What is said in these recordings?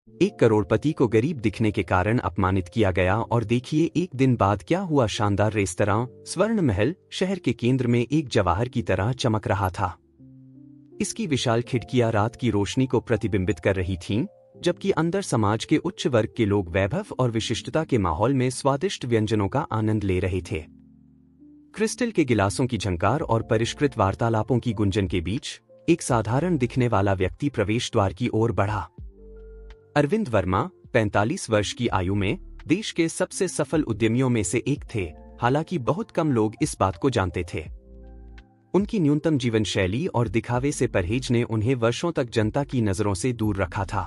एक करोड़पति को गरीब दिखने के कारण अपमानित किया गया और देखिए एक दिन बाद क्या हुआ। शानदार रेस्तरां स्वर्ण महल शहर के केंद्र में एक जवाहर की तरह चमक रहा था। इसकी विशाल खिड़कियां रात की रोशनी को प्रतिबिंबित कर रही थीं, जबकि अंदर समाज के उच्च वर्ग के लोग वैभव और विशिष्टता के माहौल में स्वादिष्ट व्यंजनों का आनंद ले रहे थे। क्रिस्टल के गिलासों की झंकार और परिष्कृत वार्तालापों की गुंजन के बीच एक साधारण दिखने वाला व्यक्ति प्रवेश द्वार की ओर बढ़ा। अरविंद वर्मा 45 वर्ष की आयु में देश के सबसे सफल उद्यमियों में से एक थे, हालांकि बहुत कम लोग इस बात को जानते थे। उनकी न्यूनतम जीवन शैली और दिखावे से परहेज ने उन्हें वर्षों तक जनता की नजरों से दूर रखा था।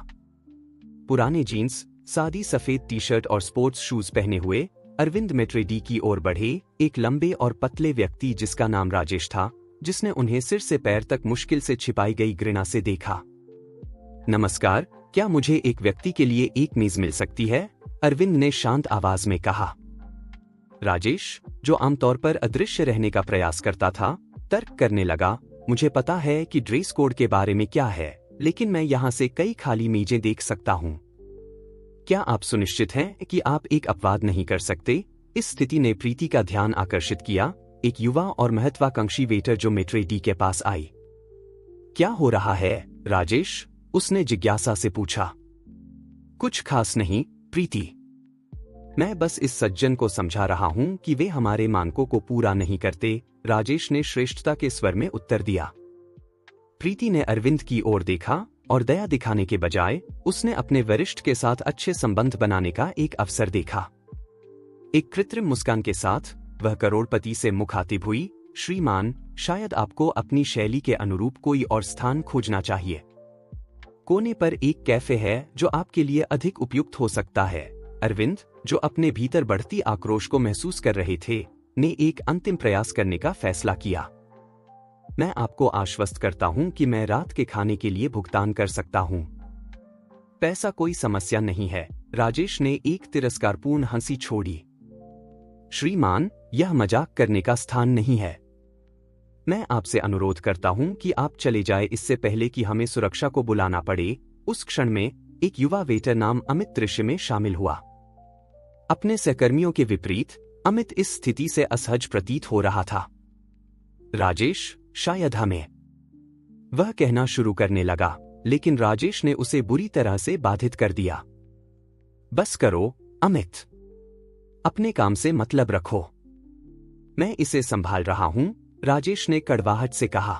पुराने जीन्स, सादी सफेद टी शर्ट और स्पोर्ट्स शूज पहने हुए अरविंद मेट्रेडी की ओर बढ़े, एक लंबे और पतले व्यक्ति जिसका नाम राजेश था, जिसने उन्हें सिर से पैर तक मुश्किल से छिपाई गई घृणा से देखा। नमस्कार, क्या मुझे एक व्यक्ति के लिए एक मेज मिल सकती है? अरविंद ने शांत आवाज में कहा। राजेश, जो आमतौर पर अदृश्य रहने का प्रयास करता था, तर्क करने लगा, मुझे पता है कि ड्रेस कोड के बारे में क्या है, लेकिन मैं यहां से कई खाली मेजें देख सकता हूं। क्या आप सुनिश्चित हैं कि आप एक अपवाद नहीं कर सकते? इस स्थिति ने प्रीति का ध्यान आकर्षित किया, एक युवा और महत्वाकांक्षी वेटर जो मेट्रेडी के पास आई। क्या हो रहा है, राजेश? उसने जिज्ञासा से पूछा। कुछ खास नहीं, प्रीति। मैं बस इस सज्जन को समझा रहा हूं कि वे हमारे मानकों को पूरा नहीं करते, राजेश ने श्रेष्ठता के स्वर में उत्तर दिया। प्रीति ने अरविंद की ओर देखा और दया दिखाने के बजाय उसने अपने वरिष्ठ के साथ अच्छे संबंध बनाने का एक अवसर देखा। एक कृत्रिम मुस्कान के साथ वह करोड़पति से मुखातिब हुई, श्रीमान, शायद आपको अपनी शैली के अनुरूप कोई और स्थान खोजना चाहिए। कोने पर एक कैफे है जो आपके लिए अधिक उपयुक्त हो सकता है। अरविंद, जो अपने भीतर बढ़ती आक्रोश को महसूस कर रहे थे, ने एक अंतिम प्रयास करने का फैसला किया। मैं आपको आश्वस्त करता हूं कि मैं रात के खाने के लिए भुगतान कर सकता हूं। पैसा कोई समस्या नहीं है, राजेश ने एक तिरस्कारपूर्ण हंसी छोड़ी। श्रीमान, यह मजाक करने का स्थान नहीं है। मैं आपसे अनुरोध करता हूं कि आप चले जाए इससे पहले कि हमें सुरक्षा को बुलाना पड़े। उस क्षण में एक युवा वेटर नाम अमित दृश्य में शामिल हुआ। अपने सहकर्मियों के विपरीत अमित इस स्थिति से असहज प्रतीत हो रहा था। राजेश, शायद हमें, वह कहना शुरू करने लगा, लेकिन राजेश ने उसे बुरी तरह से बाधित कर दिया। बस करो, अमित, अपने काम से मतलब रखो। मैं इसे संभाल रहा हूं, राजेश ने कड़वाहट से कहा।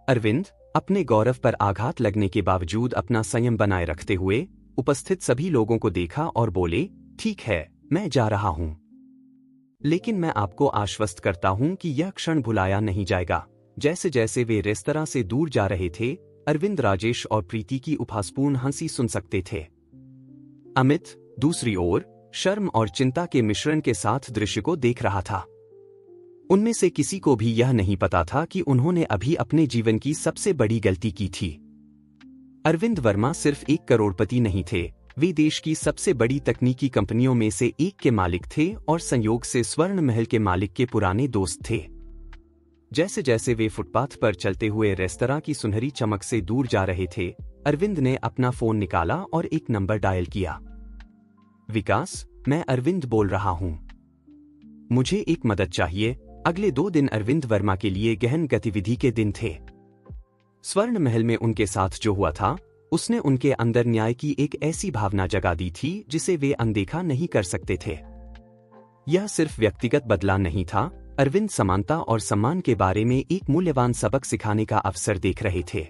अरविंद, अपने गौरव पर आघात लगने के बावजूद अपना संयम बनाए रखते हुए उपस्थित सभी लोगों को देखा और बोले, ठीक है, मैं जा रहा हूं। लेकिन मैं आपको आश्वस्त करता हूं कि यह क्षण भुलाया नहीं जाएगा। जैसे जैसे वे रेस्तरां से दूर जा रहे थे, अरविंद राजेश और प्रीति की उपहासपूर्ण हंसी सुन सकते थे। अमित दूसरी ओर शर्म और चिंता के मिश्रण के साथ दृश्य को देख रहा था। उनमें से किसी को भी यह नहीं पता था कि उन्होंने अभी अपने जीवन की सबसे बड़ी गलती की थी। अरविंद वर्मा सिर्फ एक करोड़पति नहीं थे, वे देश की सबसे बड़ी तकनीकी कंपनियों में से एक के मालिक थे और संयोग से स्वर्ण महल के मालिक के पुराने दोस्त थे। जैसे जैसे वे फुटपाथ पर चलते हुए रेस्तरां की सुनहरी चमक से दूर जा रहे थे, अरविंद ने अपना फोन निकाला और एक नंबर डायल किया। विकास, मैं अरविंद बोल रहा हूं। मुझे एक मदद चाहिए। अगले 2 दिन अरविंद वर्मा के लिए गहन गतिविधि के दिन थे। स्वर्ण महल में उनके साथ जो हुआ था, उसने उनके अंदर न्याय की एक ऐसी भावना जगा दी थी जिसे वे अनदेखा नहीं कर सकते थे। यह सिर्फ व्यक्तिगत बदलाव नहीं था, अरविंद समानता और सम्मान के बारे में एक मूल्यवान सबक सिखाने का अवसर देख रहे थे।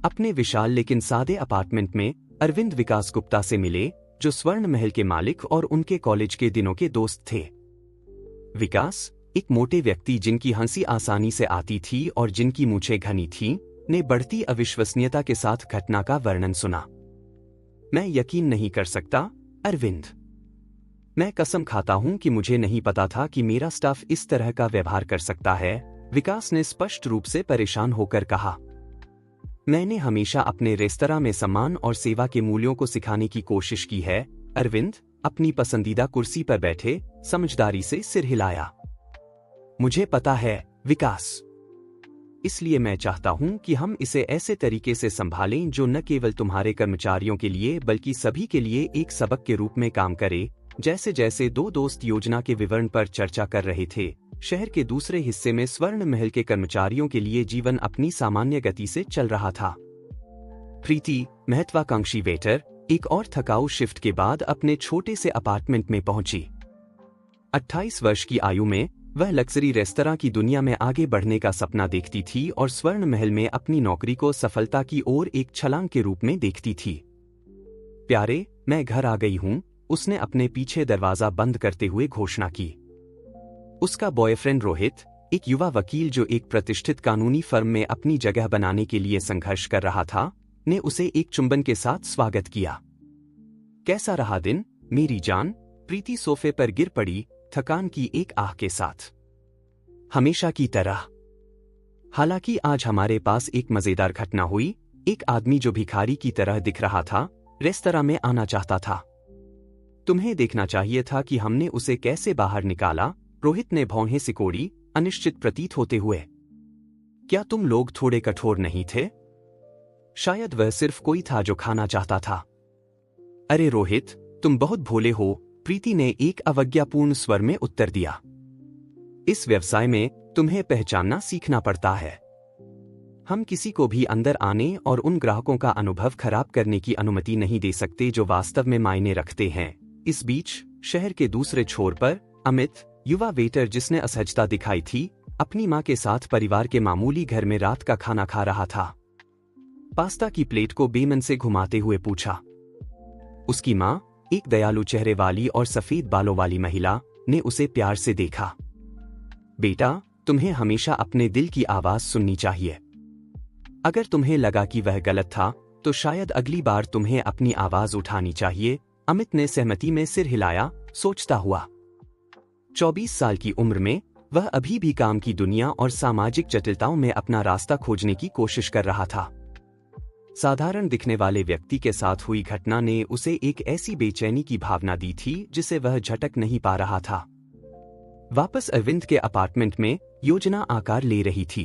अपने विशाल लेकिन सादे अपार्टमेंट में अरविंद विकास गुप्ता से मिले, जो स्वर्ण महल के मालिक और उनके कॉलेज के दिनों के दोस्त थे। विकास, एक मोटे व्यक्ति जिनकी हंसी आसानी से आती थी और जिनकी मूछें घनी थीं, ने बढ़ती अविश्वसनीयता के साथ घटना का वर्णन सुना। मैं यकीन नहीं कर सकता, अरविंद। मैं कसम खाता हूं कि मुझे नहीं पता था कि मेरा स्टाफ इस तरह का व्यवहार कर सकता है, विकास ने स्पष्ट रूप से परेशान होकर कहा। मैंने हमेशा अपने रेस्तरां में सम्मान और सेवा के मूल्यों को सिखाने की कोशिश की है, अरविंद अपनी पसंदीदा कुर्सी पर बैठे समझदारी से सिर हिलाया। मुझे पता है, विकास। इसलिए मैं चाहता हूं कि हम इसे ऐसे तरीके से संभालें जो न केवल तुम्हारे कर्मचारियों के लिए बल्कि सभी के लिए एक सबक के रूप में काम करे। जैसे जैसे दो दोस्त योजना के विवरण पर चर्चा कर रहे थे, शहर के दूसरे हिस्से में स्वर्ण महल के कर्मचारियों के लिए जीवन अपनी सामान्य गति से चल रहा था। प्रीति, महत्वाकांक्षी वेटर, एक और थकाऊ शिफ्ट के बाद अपने छोटे से अपार्टमेंट में पहुंची। 28 वर्ष की आयु में वह लग्जरी रेस्तरां की दुनिया में आगे बढ़ने का सपना देखती थी और स्वर्ण महल में अपनी नौकरी को सफलता की ओर एक छलांग के रूप में देखती थी। प्यारे, मैं घर आ गई हूं, उसने अपने पीछे दरवाजा बंद करते हुए घोषणा की। उसका बॉयफ्रेंड रोहित, एक युवा वकील जो एक प्रतिष्ठित कानूनी फर्म में अपनी जगह बनाने के लिए संघर्ष कर रहा था, ने उसे एक चुंबन के साथ स्वागत किया। कैसा रहा दिन, मेरी जान? प्रीति सोफे पर गिर पड़ी, थकान की एक आह के साथ। हमेशा की तरह। हालांकि आज हमारे पास एक मजेदार घटना हुई। एक आदमी जो भिखारी की तरह दिख रहा था, रेस्तरां में आना चाहता था। तुम्हें देखना चाहिए था कि हमने उसे कैसे बाहर निकाला, रोहित ने भौहें सिकोड़ी, अनिश्चित प्रतीत होते हुए। क्या तुम लोग थोड़े कठोर नहीं थे? शायद वह सिर्फ कोई था जो खाना चाहता था। अरे रोहित, तुम बहुत भोले हो, प्रीति ने एक अवज्ञापूर्ण स्वर में उत्तर दिया। इस व्यवसाय में तुम्हें पहचानना सीखना पड़ता है। हम किसी को भी अंदर आने और उन ग्राहकों का अनुभव खराब करने की अनुमति नहीं दे सकते जो वास्तव में मायने रखते हैं। इस बीच शहर के दूसरे छोर पर अमित, युवा वेटर जिसने असहजता दिखाई थी, अपनी मां के साथ परिवार के मामूली घर में रात का खाना खा रहा था। पास्ता की प्लेट को बेमन से घुमाते हुए पूछा। उसकी मां, एक दयालु चेहरे वाली और सफेद बालों वाली महिला, ने उसे प्यार से देखा। बेटा, तुम्हें हमेशा अपने दिल की आवाज सुननी चाहिए। अगर तुम्हें लगा कि वह गलत था, तो शायद अगली बार तुम्हें अपनी आवाज उठानी चाहिए। अमित ने सहमति में सिर हिलाया, सोचता हुआ। 24 साल की उम्र में वह अभी भी काम की दुनिया और सामाजिक जटिलताओं में अपना रास्ता खोजने की कोशिश कर रहा था। साधारण दिखने वाले व्यक्ति के साथ हुई घटना ने उसे एक ऐसी बेचैनी की भावना दी थी जिसे वह झटक नहीं पा रहा था। वापस अरविंद के अपार्टमेंट में योजना आकार ले रही थी।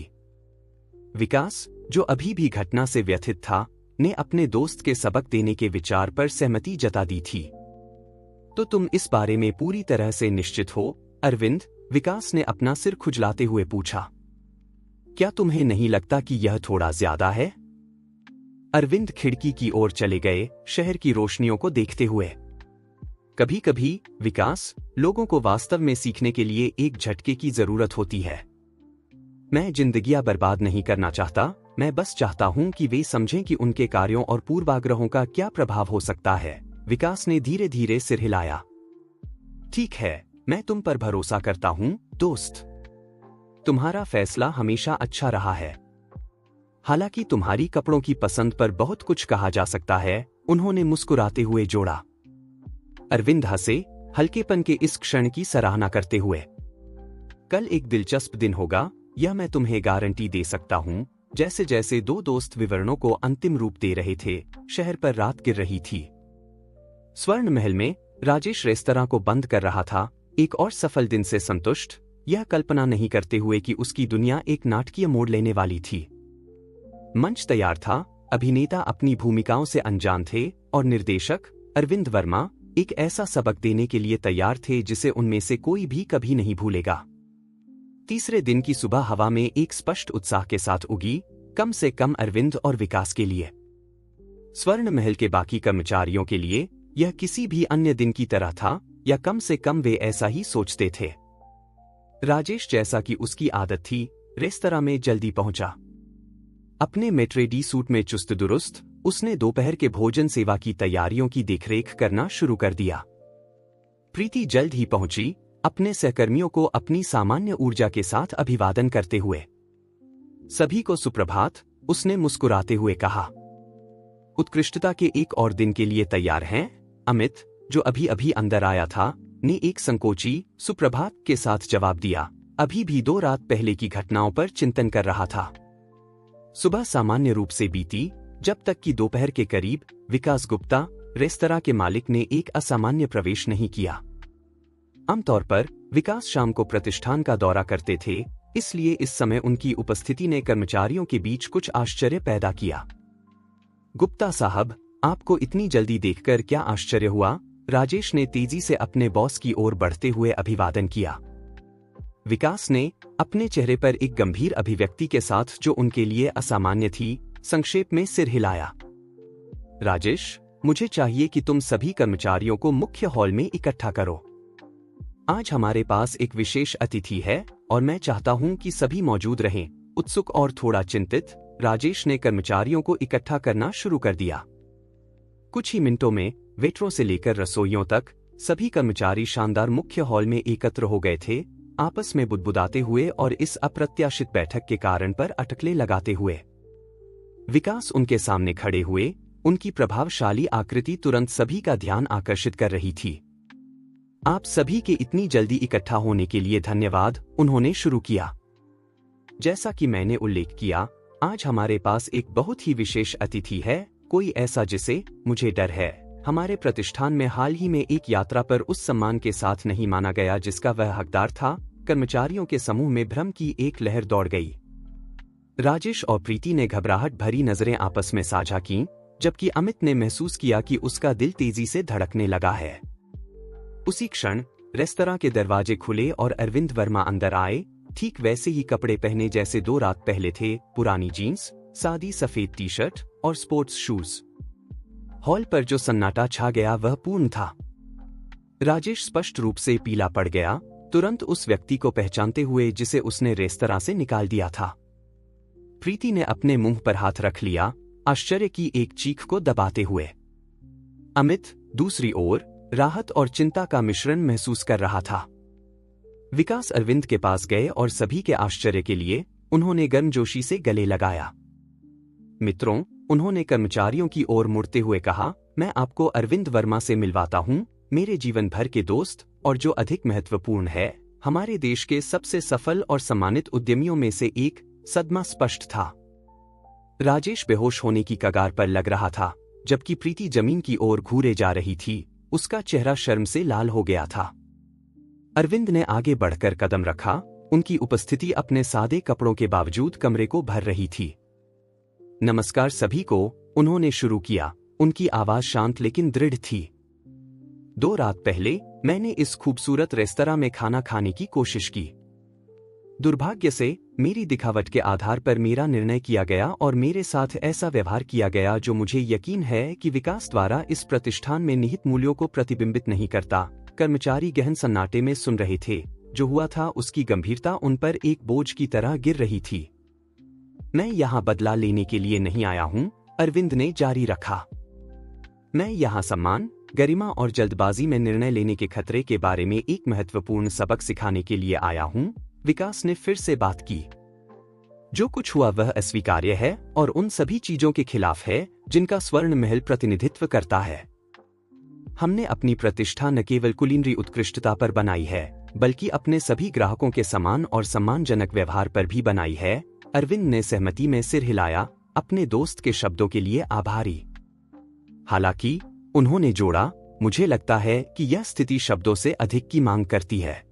विकास, जो अभी भी घटना से व्यथित था, ने अपने दोस्त के सबक देने के विचार पर सहमति जता दी थी। तो तुम इस बारे में पूरी तरह से निश्चित हो, अरविंद? विकास ने अपना सिर खुजलाते हुए पूछा। क्या तुम्हें नहीं लगता कि यह थोड़ा ज्यादा है? अरविंद खिड़की की ओर चले गए, शहर की रोशनियों को देखते हुए। कभी कभी विकास, लोगों को वास्तव में सीखने के लिए एक झटके की जरूरत होती है। मैं जिंदगियां बर्बाद नहीं करना चाहता, मैं बस चाहता हूं कि वे समझें कि उनके कार्यों और पूर्वाग्रहों का क्या प्रभाव हो सकता है। विकास ने धीरे धीरे सिर हिलाया। ठीक है, मैं तुम पर भरोसा करता हूं, दोस्त। तुम्हारा फैसला हमेशा अच्छा रहा है। हालांकि तुम्हारी कपड़ों की पसंद पर बहुत कुछ कहा जा सकता है, उन्होंने मुस्कुराते हुए जोड़ा। अरविंद हंसे, हल्केपन के इस क्षण की सराहना करते हुए। कल एक दिलचस्प दिन होगा, यह मैं तुम्हें गारंटी दे सकता हूं। जैसे जैसे दो दोस्त विवरणों को अंतिम रूप दे रहे थे, शहर पर रात गिर रही थी। स्वर्ण महल में राजेश रेस्तरां को बंद कर रहा था, एक और सफल दिन से संतुष्ट, यह कल्पना नहीं करते हुए कि उसकी दुनिया एक नाटकीय मोड़ लेने वाली थी। मंच तैयार था, अभिनेता अपनी भूमिकाओं से अनजान थे और निर्देशक अरविंद वर्मा एक ऐसा सबक देने के लिए तैयार थे जिसे उनमें से कोई भी कभी नहीं भूलेगा। तीसरे दिन की सुबह हवा में एक स्पष्ट उत्साह के साथ उगी, कम से कम अरविंद और विकास के लिए। स्वर्ण महल के बाकी कर्मचारियों के लिए यह किसी भी अन्य दिन की तरह था, या कम से कम वे ऐसा ही सोचते थे। राजेश, जैसा कि उसकी आदत थी, रेस्तरां में जल्दी पहुंचा। अपने मेट्रेडी सूट में चुस्त दुरुस्त, उसने दोपहर के भोजन सेवा की तैयारियों की देखरेख करना शुरू कर दिया। प्रीति जल्द ही पहुंची, अपने सहकर्मियों को अपनी सामान्य ऊर्जा के साथ अभिवादन करते हुए। सभी को सुप्रभात, उसने मुस्कुराते हुए कहा। उत्कृष्टता के एक और दिन के लिए तैयार हैं? अमित, जो अभी अभी अंदर आया था, ने एक संकोची सुप्रभात के साथ जवाब दिया, अभी भी 2 रात पहले की घटनाओं पर चिंतन कर रहा था। सुबह सामान्य रूप से बीती, जब तक कि दोपहर के करीब विकास गुप्ता, रेस्तरां के मालिक, ने एक असामान्य प्रवेश नहीं किया। आमतौर पर विकास शाम को प्रतिष्ठान का दौरा करते थे, इसलिए इस समय उनकी उपस्थिति ने कर्मचारियों के बीच कुछ आश्चर्य पैदा किया। गुप्ता साहब, आपको इतनी जल्दी देखकर क्या आश्चर्य हुआ? राजेश ने तेजी से अपने बॉस की ओर बढ़ते हुए अभिवादन किया। विकास ने अपने चेहरे पर एक गंभीर अभिव्यक्ति के साथ, जो उनके लिए असामान्य थी, संक्षेप में सिर हिलाया। राजेश, मुझे चाहिए कि तुम सभी कर्मचारियों को मुख्य हॉल में इकट्ठा करो। आज हमारे पास एक विशेष अतिथि है और मैं चाहता हूं कि सभी मौजूद रहें। उत्सुक और थोड़ा चिंतित, राजेश ने कर्मचारियों को इकट्ठा करना शुरू कर दिया। कुछ ही मिनटों में वेटरों से लेकर रसोइयों तक सभी कर्मचारी शानदार मुख्य हॉल में एकत्र हो गए थे, आपस में बुदबुदाते हुए और इस अप्रत्याशित बैठक के कारण पर अटकलें लगाते हुए। विकास उनके सामने खड़े हुए, उनकी प्रभावशाली आकृति तुरंत सभी का ध्यान आकर्षित कर रही थी। आप सभी के इतनी जल्दी इकट्ठा होने के लिए धन्यवाद, उन्होंने शुरू किया। जैसा कि मैंने उल्लेख किया, आज हमारे पास एक बहुत ही विशेष अतिथि है, कोई ऐसा जिसे, मुझे डर है, हमारे प्रतिष्ठान में हाल ही में एक यात्रा पर उस सम्मान के साथ नहीं माना गया जिसका वह हकदार था। कर्मचारियों के समूह में भ्रम की एक लहर दौड़ गई। राजेश और प्रीति ने घबराहट भरी नजरें आपस में साझा कीं, जबकि अमित ने महसूस किया कि उसका दिल तेजी से धड़कने लगा है। उसी क्षण रेस्तरां के दरवाजे खुले और अरविंद वर्मा अंदर आए, ठीक वैसे ही कपड़े पहने जैसे 2 रात पहले थे, पुरानी जीन्स, सादी सफेद टी शर्ट और स्पोर्ट्स शूज। हॉल पर जो सन्नाटा छा गया वह पूर्ण था। राजेश स्पष्ट रूप से पीला पड़ गया, तुरंत उस व्यक्ति को पहचानते हुए जिसे उसने रेस्तरां से निकाल दिया था। प्रीति ने अपने मुंह पर हाथ रख लिया, आश्चर्य की एक चीख को दबाते हुए। अमित दूसरी ओर राहत और चिंता का मिश्रण महसूस कर रहा था। विकास अरविंद के पास गए और सभी के आश्चर्य के लिए उन्होंने गर्मजोशी से गले लगाया। मित्रों, उन्होंने कर्मचारियों की ओर मुड़ते हुए कहा, मैं आपको अरविंद वर्मा से मिलवाता हूं, मेरे जीवन भर के दोस्त, और जो अधिक महत्वपूर्ण है, हमारे देश के सबसे सफल और सम्मानित उद्यमियों में से एक। सदमा स्पष्ट था। राजेश बेहोश होने की कगार पर लग रहा था, जबकि प्रीति जमीन की ओर घूरे जा रही थी, उसका चेहरा शर्म से लाल हो गया था। अरविंद ने आगे बढ़कर कदम रखा, उनकी उपस्थिति अपने सादे कपड़ों के बावजूद कमरे को भर रही थी। नमस्कार सभी को, उन्होंने शुरू किया, उनकी आवाज शांत लेकिन दृढ़ थी। 2 रात पहले मैंने इस खूबसूरत रेस्तरां में खाना खाने की कोशिश की। दुर्भाग्य से मेरी दिखावट के आधार पर मेरा निर्णय किया गया और मेरे साथ ऐसा व्यवहार किया गया जो मुझे यकीन है कि विकास द्वारा इस प्रतिष्ठान में निहित मूल्यों को प्रतिबिंबित नहीं करता। कर्मचारी गहन सन्नाटे में सुन रहे थे, जो हुआ था उसकी गंभीरता उन पर एक बोझ की तरह गिर रही थी। मैं यहाँ बदला लेने के लिए नहीं आया हूँ, अरविंद ने जारी रखा। मैं यहाँ सम्मान, गरिमा और जल्दबाजी में निर्णय लेने के खतरे के बारे में एक महत्वपूर्ण सबक सिखाने के लिए आया हूँ। विकास ने फिर से बात की। जो कुछ हुआ वह अस्वीकार्य है और उन सभी चीजों के खिलाफ है जिनका स्वर्ण महल प्रतिनिधित्व करता है। हमने अपनी प्रतिष्ठा न केवल कुलीनरी उत्कृष्टता पर बनाई है, बल्कि अपने सभी ग्राहकों के समान और सम्मानजनक व्यवहार पर भी बनाई है। अरविंद ने सहमति में सिर हिलाया, अपने दोस्त के शब्दों के लिए आभारी। हालांकि, उन्होंने जोड़ा, मुझे लगता है कि यह स्थिति शब्दों से अधिक की मांग करती है।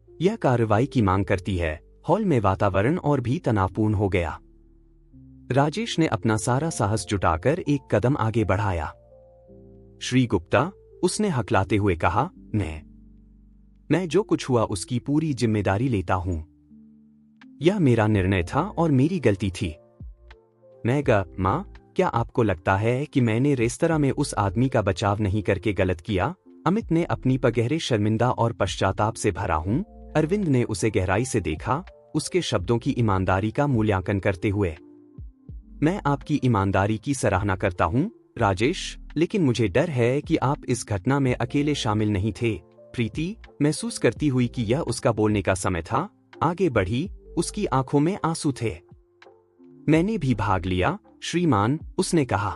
यह कार्रवाई की मांग करती है। हॉल में वातावरण और भी तनावपूर्ण हो गया। राजेश ने अपना सारा साहस जुटाकर एक कदम आगे बढ़ाया। श्री गुप्ता, उसने हकलाते हुए कहा, मैं जो कुछ हुआ उसकी पूरी जिम्मेदारी लेता हूं। यह मेरा निर्णय था और मेरी गलती थी। मां, क्या आपको लगता है कि मैंने रेस्तरां में उस आदमी का बचाव नहीं करके गलत किया? अमित ने अपनी पगहरे शर्मिंदा और पश्चाताप से भरा हूं। अरविंद ने उसे गहराई से देखा, उसके शब्दों की ईमानदारी का मूल्यांकन करते हुए। मैं आपकी ईमानदारी की सराहना करता हूं, राजेश, लेकिन मुझे डर है कि आप इस घटना में अकेले शामिल नहीं थे। प्रीति, महसूस करती हुई कि यह उसका बोलने का समय था, आगे बढ़ी, उसकी आंखों में आंसू थे। मैंने भी भाग लिया, श्रीमान, उसने कहा।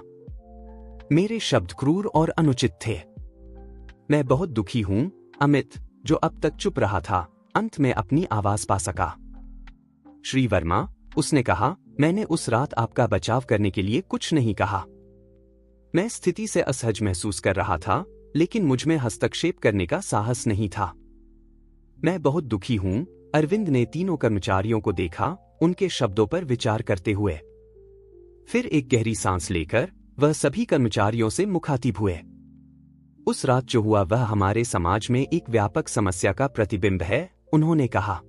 मेरे शब्द क्रूर और अनुचित थे। मैं बहुत दुखी हूं। अमित, जो अब तक चुप रहा था, अंत में अपनी आवाज पा सका। श्री वर्मा, उसने कहा, मैंने उस रात आपका बचाव करने के लिए कुछ नहीं कहा। मैं स्थिति से असहज महसूस कर रहा था, लेकिन मुझमें हस्तक्षेप करने का साहस नहीं था। मैं बहुत दुखी हूं, अरविंद ने तीनों कर्मचारियों को देखा, उनके शब्दों पर विचार करते हुए। फिर एक गहरी सांस लेकर वह सभी कर्मचारियों से मुखातिब हुए। उस रात जो हुआ वह हमारे समाज में एक व्यापक समस्या का प्रतिबिंब है, उन्होंने कहा।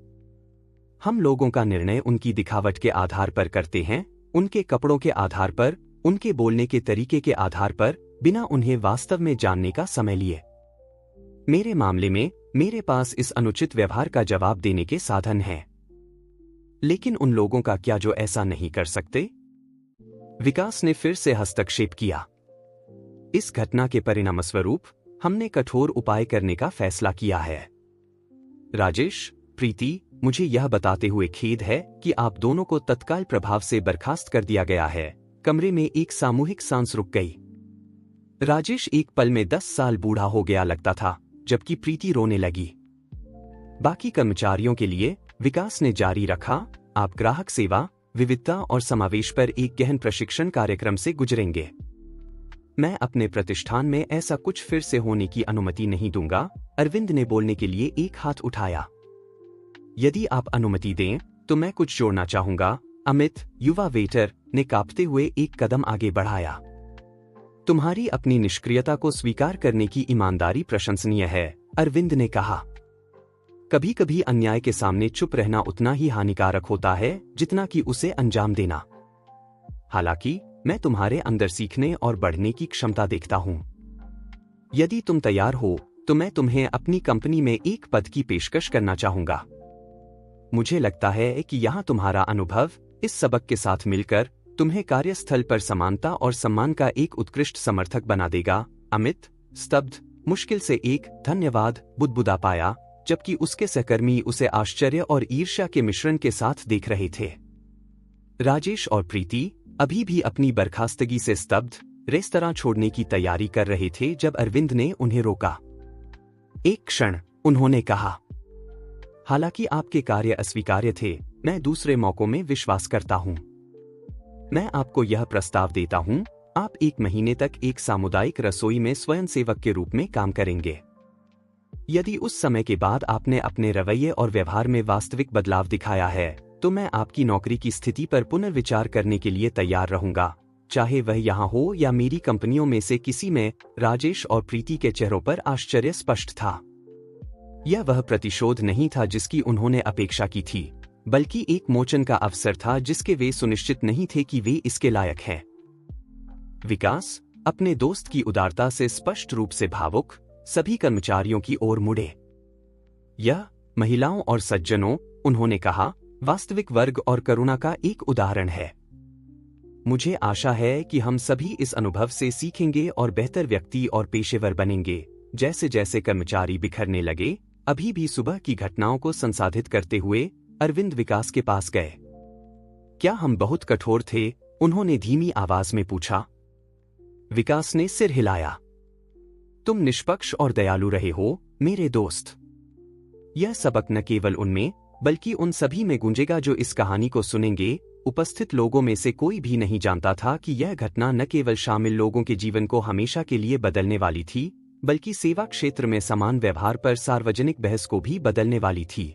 हम लोगों का निर्णय उनकी दिखावट के आधार पर करते हैं, उनके कपड़ों के आधार पर, उनके बोलने के तरीके के आधार पर, बिना उन्हें वास्तव में जानने का समय लिए। मेरे मामले में मेरे पास इस अनुचित व्यवहार का जवाब देने के साधन हैं। लेकिन उन लोगों का क्या जो ऐसा नहीं कर सकते? विकास ने फिर से हस्तक्षेप किया। इस घटना के परिणामस्वरूप हमने कठोर उपाय करने का फैसला किया है। राजेश, प्रीति, मुझे यह बताते हुए खेद है कि आप दोनों को तत्काल प्रभाव से बर्खास्त कर दिया गया है। कमरे में एक सामूहिक सांस रुक गई। राजेश एक पल में 10 साल बूढ़ा हो गया लगता था, जबकि प्रीति रोने लगी। बाकी कर्मचारियों के लिए विकास ने जारी रखा, आप ग्राहक सेवा, विविधता और समावेश पर एक गहन प्रशिक्षण कार्यक्रम से गुजरेंगे। मैं अपने प्रतिष्ठान में ऐसा कुछ फिर से होने की अनुमति नहीं दूंगा। अरविंद ने बोलने के लिए एक हाथ उठाया। यदि आप अनुमति दें तो मैं कुछ जोड़ना चाहूंगा। अमित, युवा वेटर, ने कांपते हुए एक कदम आगे बढ़ाया। तुम्हारी अपनी निष्क्रियता को स्वीकार करने की ईमानदारी प्रशंसनीय है, अरविंद ने कहा। कभी कभी अन्याय के सामने चुप रहना उतना ही हानिकारक होता है जितना कि उसे अंजाम देना। हालांकि मैं तुम्हारे अंदर सीखने और बढ़ने की क्षमता देखता हूं। यदि तुम तैयार हो तो मैं तुम्हें अपनी कंपनी में एक पद की पेशकश करना चाहूंगा। मुझे लगता है कि यहां तुम्हारा अनुभव इस सबक के साथ मिलकर तुम्हें कार्यस्थल पर समानता और सम्मान का एक उत्कृष्ट समर्थक बना देगा। अमित स्तब्ध, मुश्किल से एक धन्यवाद बुदबुदा पाया, जबकि उसके सहकर्मी उसे आश्चर्य और ईर्ष्या के मिश्रण के साथ देख रहे थे। राजेश और प्रीति अभी भी अपनी बर्खास्तगी से स्तब्ध रेस्तरां छोड़ने की तैयारी कर रहे थे जब अरविंद ने उन्हें रोका। एक क्षण, उन्होंने कहा, हालांकि आपके कार्य अस्वीकार्य थे, मैं दूसरे मौकों में विश्वास करता हूं। मैं आपको यह प्रस्ताव देता हूं, आप 1 महीने तक एक सामुदायिक रसोई में स्वयंसेवक के रूप में काम करेंगे। यदि उस समय के बाद आपने अपने रवैये और व्यवहार में वास्तविक बदलाव दिखाया है तो मैं आपकी नौकरी की स्थिति पर पुनर्विचार करने के लिए तैयार रहूंगा, चाहे वह यहां हो या मेरी कंपनियों में से किसी में। राजेश और प्रीति के चेहरों पर आश्चर्य स्पष्ट था। यह वह प्रतिशोध नहीं था जिसकी उन्होंने अपेक्षा की थी, बल्कि एक मोचन का अवसर था जिसके वे सुनिश्चित नहीं थे कि वे इसके लायक हैं। विकास अपने दोस्त की उदारता से स्पष्ट रूप से भावुक सभी कर्मचारियों की ओर मुड़े। यह महिलाओं और सज्जनों, उन्होंने कहा, वास्तविक वर्ग और करुणा का एक उदाहरण है। मुझे आशा है कि हम सभी इस अनुभव से सीखेंगे और बेहतर व्यक्ति और पेशेवर बनेंगे। जैसे जैसे कर्मचारी बिखरने लगे, अभी भी सुबह की घटनाओं को संसाधित करते हुए अरविंद विकास के पास गए। क्या हम बहुत कठोर थे? उन्होंने धीमी आवाज में पूछा। विकास ने सिर हिलाया। तुम निष्पक्ष और दयालु रहे हो, मेरे दोस्त। यह सबक न केवल उनमें बल्कि उन सभी में गूंजेगा जो इस कहानी को सुनेंगे। उपस्थित लोगों में से कोई भी नहीं जानता था कि यह घटना न केवल शामिल लोगों के जीवन को हमेशा के लिए बदलने वाली थी, बल्कि सेवा क्षेत्र में समान व्यवहार पर सार्वजनिक बहस को भी बदलने वाली थी।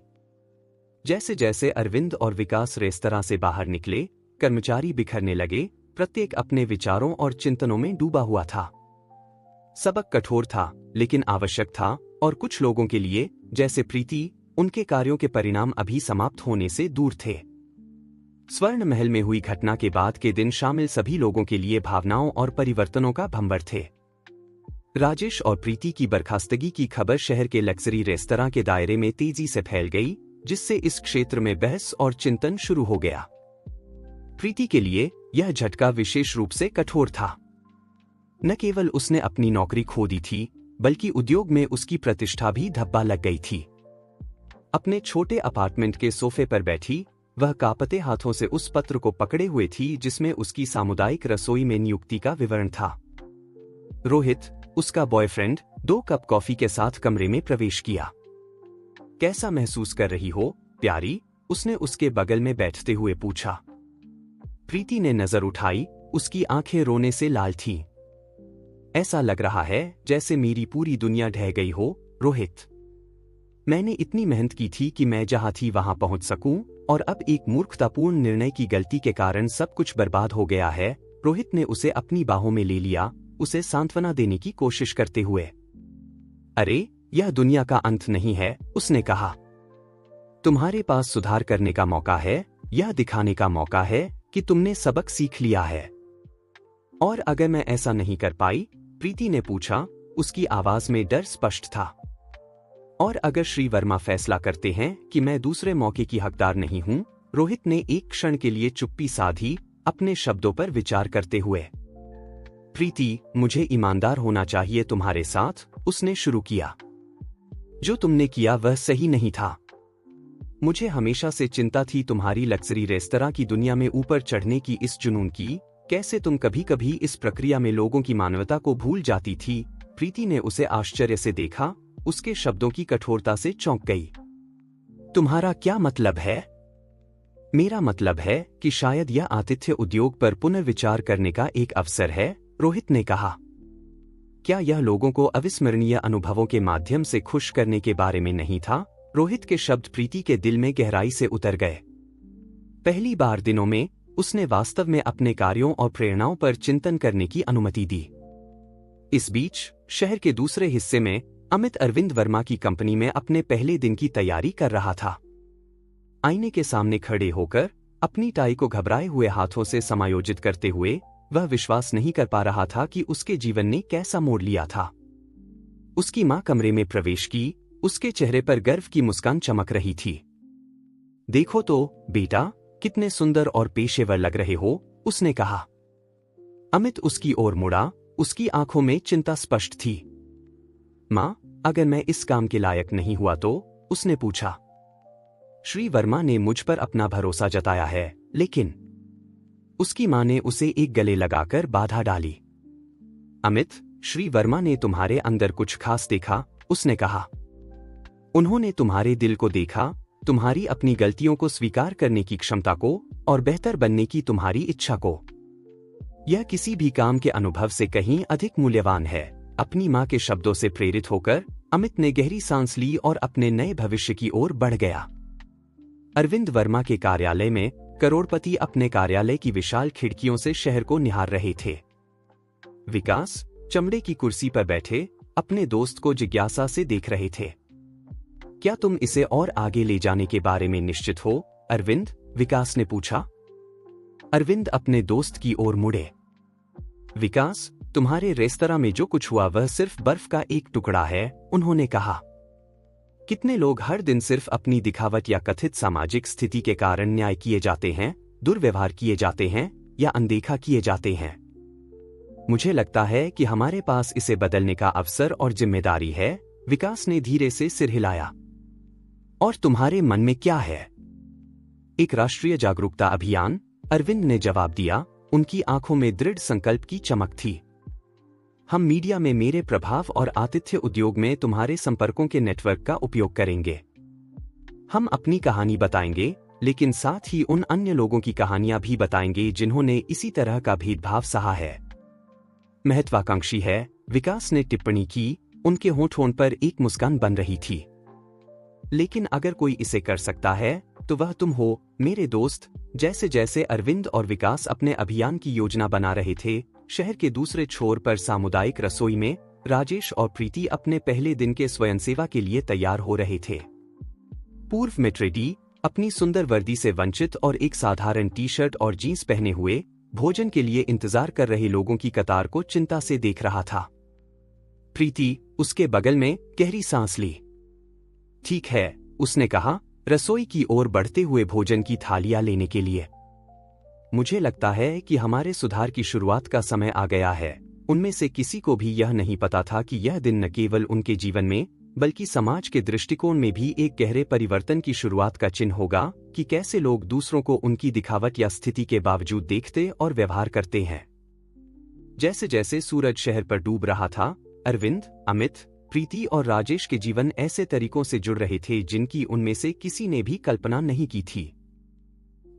जैसे जैसे अरविंद और विकास रेस्तरां से बाहर निकले, कर्मचारी बिखरने लगे, प्रत्येक अपने विचारों और चिंतनों में डूबा हुआ था। सबक कठोर था, लेकिन आवश्यक था, और कुछ लोगों के लिए, जैसे प्रीति, उनके कार्यों के परिणाम अभी समाप्त होने से दूर थे। स्वर्ण महल में हुई घटना के बाद के दिन शामिल सभी लोगों के लिए भावनाओं और परिवर्तनों का भंवर थे। राजेश और प्रीति की बर्खास्तगी की खबर शहर के लग्जरी रेस्तरां के दायरे में तेजी से फैल गई, जिससे इस क्षेत्र में बहस और चिंतन शुरू हो गया। प्रीति के लिए यह झटका विशेष रूप से कठोर था। न केवल उसने अपनी नौकरी खो दी थी, बल्कि उद्योग में उसकी प्रतिष्ठा भी धब्बा लग गई थी। अपने छोटे अपार्टमेंट के सोफे पर बैठी वह कांपते हाथों से उस पत्र को पकड़े हुए थी जिसमें उसकी सामुदायिक रसोई में नियुक्ति का विवरण था। रोहित, उसका बॉयफ्रेंड, 2 कप कॉफी के साथ कमरे में प्रवेश किया। कैसा महसूस कर रही हो, प्यारी? उसने उसके बगल में बैठते हुए पूछा। प्रीति ने नजर उठाई, उसकी आंखें रोने से लाल थीं। ऐसा लग रहा है जैसे मेरी पूरी दुनिया ढह गई हो, रोहित। मैंने इतनी मेहनत की थी कि मैं जहां थी वहां पहुंच सकूं, और अब एक मूर्खतापूर्ण निर्णय की गलती के कारण सब कुछ बर्बाद हो गया है। रोहित ने उसे अपनी बाहों में ले लिया, उसे सांत्वना देने की कोशिश करते हुए। अरे, यह दुनिया का अंत नहीं है, उसने कहा। तुम्हारे पास सुधार करने का मौका है, यह दिखाने का मौका है कि तुमने सबक सीख लिया है। और अगर मैं ऐसा नहीं कर पाई? प्रीति ने पूछा, उसकी आवाज में डर स्पष्ट था। और अगर श्री वर्मा फैसला करते हैं कि मैं दूसरे मौके की हकदार नहीं हूं? रोहित ने एक क्षण के लिए चुप्पी साधी, अपने शब्दों पर विचार करते हुए। प्रीति, मुझे ईमानदार होना चाहिए तुम्हारे साथ, उसने शुरू किया। जो तुमने किया वह सही नहीं था। मुझे हमेशा से चिंता थी तुम्हारी लग्जरी रेस्तरां की दुनिया में ऊपर चढ़ने की इस जुनून की। कैसे तुम कभी कभी इस प्रक्रिया में लोगों की मानवता को भूल जाती थी? प्रीति ने उसे आश्चर्य से देखा, उसके शब्दों की कठोरता से चौंक गई। तुम्हारा क्या मतलब है? मेरा मतलब है कि शायद यह आतिथ्य उद्योग पर पुनर्विचार करने का एक अवसर है, रोहित ने कहा। क्या यह लोगों को अविस्मरणीय अनुभवों के माध्यम से खुश करने के बारे में नहीं था? रोहित के शब्द प्रीति के दिल में गहराई से उतर गए। पहली बार दिनों में उसने वास्तव में अपने कार्यों और प्रेरणाओं पर चिंतन करने की अनुमति दी। इस बीच शहर के दूसरे हिस्से में अमित अरविंद वर्मा की कंपनी में अपने पहले दिन की तैयारी कर रहा था। आईने के सामने खड़े होकर अपनी टाई को घबराए हुए हाथों से समायोजित करते हुए वह विश्वास नहीं कर पा रहा था कि उसके जीवन ने कैसा मोड़ लिया था। उसकी मां कमरे में प्रवेश की, उसके चेहरे पर गर्व की मुस्कान चमक रही थी। देखो तो बेटा, कितने सुंदर और पेशेवर लग रहे हो, उसने कहा। अमित उसकी ओर मुड़ा, उसकी आंखों में चिंता स्पष्ट थी। मां, अगर मैं इस काम के लायक नहीं हुआ तो? उसने पूछा। श्री वर्मा ने मुझ पर अपना भरोसा जताया है, लेकिन उसकी मां ने उसे एक गले लगाकर बाधा डाली। अमित, श्री वर्मा ने तुम्हारे अंदर कुछ खास देखा, उसने कहा। उन्होंने तुम्हारे दिल को देखा, तुम्हारी अपनी गलतियों को स्वीकार करने की क्षमता को और बेहतर बनने की तुम्हारी इच्छा को। यह किसी भी काम के अनुभव से कहीं अधिक मूल्यवान है। अपनी मां के शब्दों से प्रेरित होकर अमित ने गहरी सांस ली और अपने नए भविष्य की ओर बढ़ गया। अरविंद वर्मा के कार्यालय में करोड़पति अपने कार्यालय की विशाल खिड़कियों से शहर को निहार रहे थे। विकास चमड़े की कुर्सी पर बैठे अपने दोस्त को जिज्ञासा से देख रहे थे। क्या तुम इसे और आगे ले जाने के बारे में निश्चित हो, अरविंद? विकास ने पूछा। अरविंद अपने दोस्त की ओर मुड़े। विकास, तुम्हारे रेस्तरां में जो कुछ हुआ वह सिर्फ बर्फ का एक टुकड़ा है, उन्होंने कहा। कितने लोग हर दिन सिर्फ अपनी दिखावट या कथित सामाजिक स्थिति के कारण न्याय किए जाते हैं, दुर्व्यवहार किए जाते हैं या अनदेखा किए जाते हैं। मुझे लगता है कि हमारे पास इसे बदलने का अवसर और जिम्मेदारी है, विकास ने धीरे से सिर हिलाया। और तुम्हारे मन में क्या है? एक राष्ट्रीय जागरूकता अभियान, अरविंद ने जवाब दिया, उनकी आंखों में दृढ़ संकल्प की चमक थी। हम मीडिया में मेरे प्रभाव और आतिथ्य उद्योग में तुम्हारे संपर्कों के नेटवर्क का उपयोग करेंगे। हम अपनी कहानी बताएंगे, लेकिन साथ ही उन अन्य लोगों की कहानियां भी बताएंगे जिन्होंने इसी तरह का भेदभाव सहा है। महत्वाकांक्षी है, विकास ने टिप्पणी की, उनके होंठ पर एक मुस्कान बन रही थी। लेकिन अगर कोई इसे कर सकता है तो वह तुम हो, मेरे दोस्त। जैसे जैसे अरविंद और विकास अपने अभियान की योजना बना रहे थे, शहर के दूसरे छोर पर सामुदायिक रसोई में राजेश और प्रीति अपने पहले दिन के स्वयंसेवा के लिए तैयार हो रहे थे। पूर्व में ट्रेडी अपनी सुंदर वर्दी से वंचित और एक साधारण टी शर्ट और जींस पहने हुए भोजन के लिए इंतजार कर रहे लोगों की कतार को चिंता से देख रहा था। प्रीति उसके बगल में गहरी सांस ली। ठीक है, उसने कहा, रसोई की ओर बढ़ते हुए भोजन की थालियां लेने के लिए। मुझे लगता है कि हमारे सुधार की शुरुआत का समय आ गया है। उनमें से किसी को भी यह नहीं पता था कि यह दिन न केवल उनके जीवन में बल्कि समाज के दृष्टिकोण में भी एक गहरे परिवर्तन की शुरुआत का चिन्ह होगा कि कैसे लोग दूसरों को उनकी दिखावट या स्थिति के बावजूद देखते और व्यवहार करते हैं। जैसे जैसे सूरज शहर पर डूब रहा था, अरविंद, अमित, प्रीति और राजेश के जीवन ऐसे तरीकों से जुड़ रहे थे जिनकी उनमें से किसी ने भी कल्पना नहीं की थी।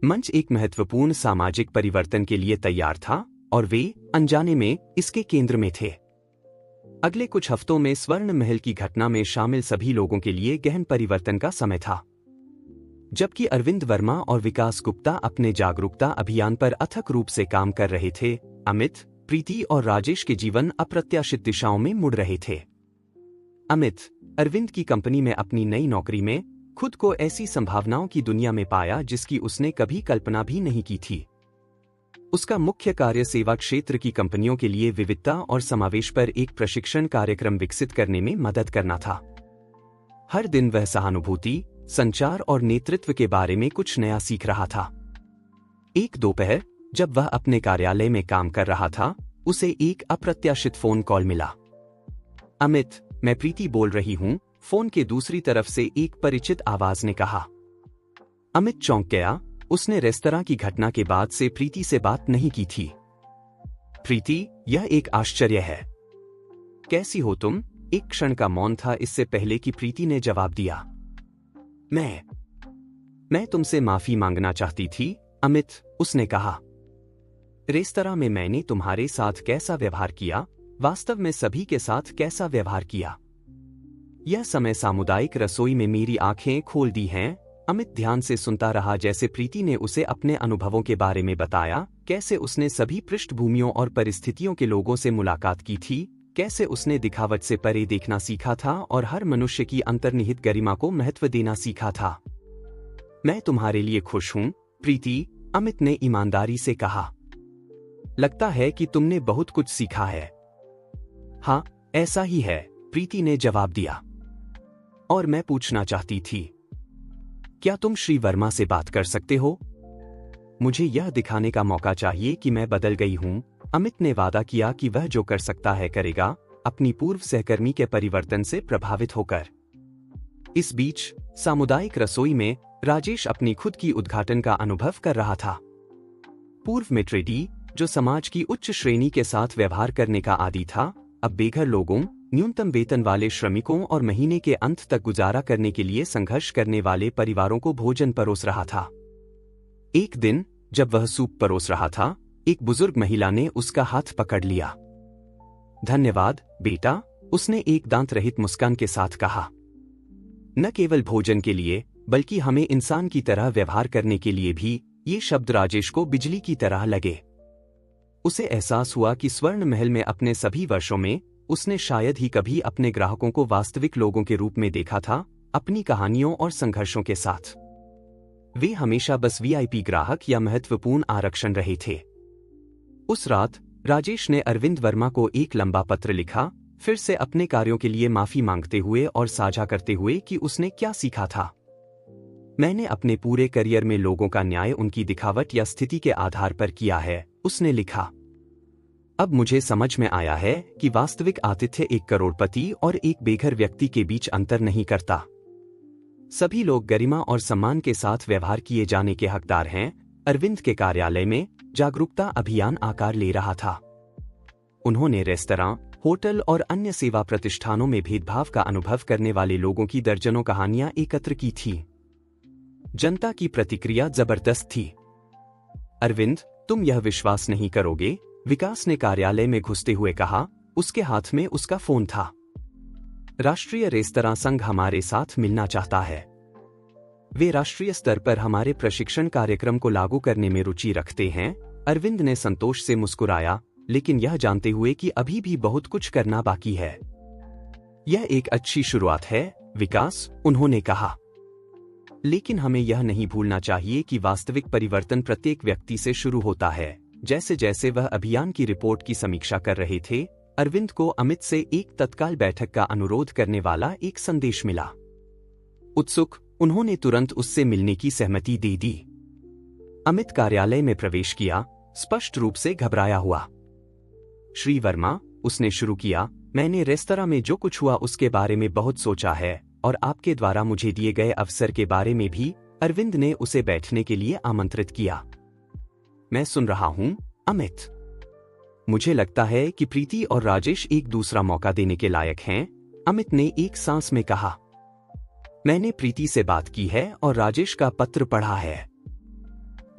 मंच एक महत्वपूर्ण सामाजिक परिवर्तन के लिए तैयार था और वे अनजाने में इसके केंद्र में थे। अगले कुछ हफ्तों में स्वर्ण महल की घटना में शामिल सभी लोगों के लिए गहन परिवर्तन का समय था। जबकि अरविंद वर्मा और विकास गुप्ता अपने जागरूकता अभियान पर अथक रूप से काम कर रहे थे, अमित, प्रीति और राजेश के जीवन अप्रत्याशित दिशाओं में मुड़ रहे थे। अमित अरविंद की कंपनी में अपनी नई नौकरी में खुद को ऐसी संभावनाओं की दुनिया में पाया जिसकी उसने कभी कल्पना भी नहीं की थी। उसका मुख्य कार्य सेवा क्षेत्र की कंपनियों के लिए विविधता और समावेश पर एक प्रशिक्षण कार्यक्रम विकसित करने में मदद करना था। हर दिन वह सहानुभूति, संचार और नेतृत्व के बारे में कुछ नया सीख रहा था। एक दोपहर जब वह अपने कार्यालय में काम कर रहा था, उसे एक अप्रत्याशित फोन कॉल मिला। अमित, मैं प्रीति बोल रही हूं, फोन के दूसरी तरफ से एक परिचित आवाज ने कहा। अमित चौंक गया। उसने रेस्तरां की घटना के बाद से प्रीति से बात नहीं की थी। प्रीति, यह एक आश्चर्य है। कैसी हो तुम? एक क्षण का मौन था इससे पहले कि प्रीति ने जवाब दिया। मैं तुमसे माफी मांगना चाहती थी, अमित, उसने कहा। रेस्तरां में मैंने तुम्हारे साथ कैसा व्यवहार किया, वास्तव में सभी के साथ कैसा व्यवहार किया। यह समय सामुदायिक रसोई में मेरी आंखें खोल दी हैं। अमित ध्यान से सुनता रहा जैसे प्रीति ने उसे अपने अनुभवों के बारे में बताया, कैसे उसने सभी पृष्ठभूमियों और परिस्थितियों के लोगों से मुलाकात की थी, कैसे उसने दिखावट से परे देखना सीखा था और हर मनुष्य की अंतर्निहित गरिमा को महत्व देना सीखा था। मैं तुम्हारे लिए खुश हूं, प्रीति, अमित ने ईमानदारी से कहा। लगता है कि तुमने बहुत कुछ सीखा है। हाँ, ऐसा ही है, प्रीति ने जवाब दिया। और मैं पूछना चाहती थी, क्या तुम श्री वर्मा से बात कर सकते हो? मुझे यह दिखाने का मौका चाहिए कि मैं बदल गई हूं, अमित ने वादा किया कि वह जो कर सकता है करेगा, अपनी पूर्व सहकर्मी के परिवर्तन से प्रभावित होकर। इस बीच सामुदायिक रसोई में राजेश अपनी खुद की उद्घाटन का अनुभव कर रहा था। पूर्व में ट्रेडी, जो समाज की उच्च श्रेणी के साथ व्यवहार करने का आदी था, अब बेघर लोगों, न्यूनतम वेतन वाले श्रमिकों और महीने के अंत तक गुजारा करने के लिए संघर्ष करने वाले परिवारों को भोजन परोस रहा था। एक दिन जब वह सूप परोस रहा था, एक बुजुर्ग महिला ने उसका हाथ पकड़ लिया। धन्यवाद बेटा, उसने एक दांत रहित मुस्कान के साथ कहा। न केवल भोजन के लिए बल्कि हमें इंसान की तरह व्यवहार करने के लिए भी, ये शब्द राजेश को बिजली की तरह लगे। उसे एहसास हुआ कि स्वर्ण महल में अपने सभी वर्षों में उसने शायद ही कभी अपने ग्राहकों को वास्तविक लोगों के रूप में देखा था, अपनी कहानियों और संघर्षों के साथ। वे हमेशा बस वीआईपी ग्राहक या महत्वपूर्ण आरक्षण रहे थे। उस रात राजेश ने अरविंद वर्मा को एक लंबा पत्र लिखा, फिर से अपने कार्यों के लिए माफी मांगते हुए और साझा करते हुए कि उसने क्या सीखा था। मैंने अपने पूरे करियर में लोगों का न्याय उनकी दिखावट या स्थिति के आधार पर किया है, उसने लिखा। अब मुझे समझ में आया है कि वास्तविक आतिथ्य एक करोड़पति और एक बेघर व्यक्ति के बीच अंतर नहीं करता। सभी लोग गरिमा और सम्मान के साथ व्यवहार किए जाने के हकदार हैं। अरविंद के कार्यालय में जागरूकता अभियान आकार ले रहा था। उन्होंने रेस्तरां, होटल और अन्य सेवा प्रतिष्ठानों में भेदभाव का अनुभव करने वाले लोगों की दर्जनों कहानियां एकत्र की थी। जनता की प्रतिक्रिया जबरदस्त थी। अरविंद, तुम यह विश्वास नहीं करोगे, विकास ने कार्यालय में घुसते हुए कहा। उसके हाथ में उसका फोन था। राष्ट्रीय रेस्तरां संघ हमारे साथ मिलना चाहता है। वे राष्ट्रीय स्तर पर हमारे प्रशिक्षण कार्यक्रम को लागू करने में रुचि रखते हैं। अरविंद ने संतोष से मुस्कुराया, लेकिन यह जानते हुए कि अभी भी बहुत कुछ करना बाकी है। यह एक अच्छी शुरुआत है, विकास, उन्होंने कहा। लेकिन हमें यह नहीं भूलना चाहिए कि वास्तविक परिवर्तन प्रत्येक व्यक्ति से शुरू होता है। जैसे जैसे वह अभियान की रिपोर्ट की समीक्षा कर रहे थे, अरविंद को अमित से एक तत्काल बैठक का अनुरोध करने वाला एक संदेश मिला। उत्सुक, उन्होंने तुरंत उससे मिलने की सहमति दे दी। अमित कार्यालय में प्रवेश किया, स्पष्ट रूप से घबराया हुआ। श्री वर्मा, उसने शुरू किया, मैंने रेस्तरां में जो कुछ हुआ उसके बारे में बहुत सोचा है और आपके द्वारा मुझे दिए गए अवसर के बारे में भी। अरविंद ने उसे बैठने के लिए आमंत्रित किया। मैं सुन रहा हूं, अमित। मुझे लगता है कि प्रीति और राजेश एक दूसरा मौका देने के लायक हैं, अमित ने एक सांस में कहा। मैंने प्रीति से बात की है और राजेश का पत्र पढ़ा है।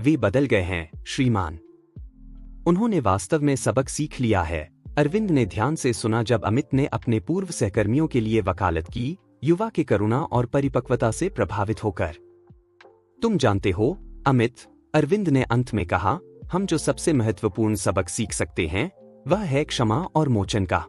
वे बदल गए हैं, श्रीमान। उन्होंने वास्तव में सबक सीख लिया है। अरविंद ने ध्यान से सुना जब अमित ने अपने पूर्व सहकर्मियों के लिए वकालत की, युवा के करुणा और परिपक्वता से प्रभावित होकर। तुम जानते हो अमित, अरविंद ने अंत में कहा, हम जो सबसे महत्वपूर्ण सबक सीख सकते हैं वह है क्षमा और मोचन का।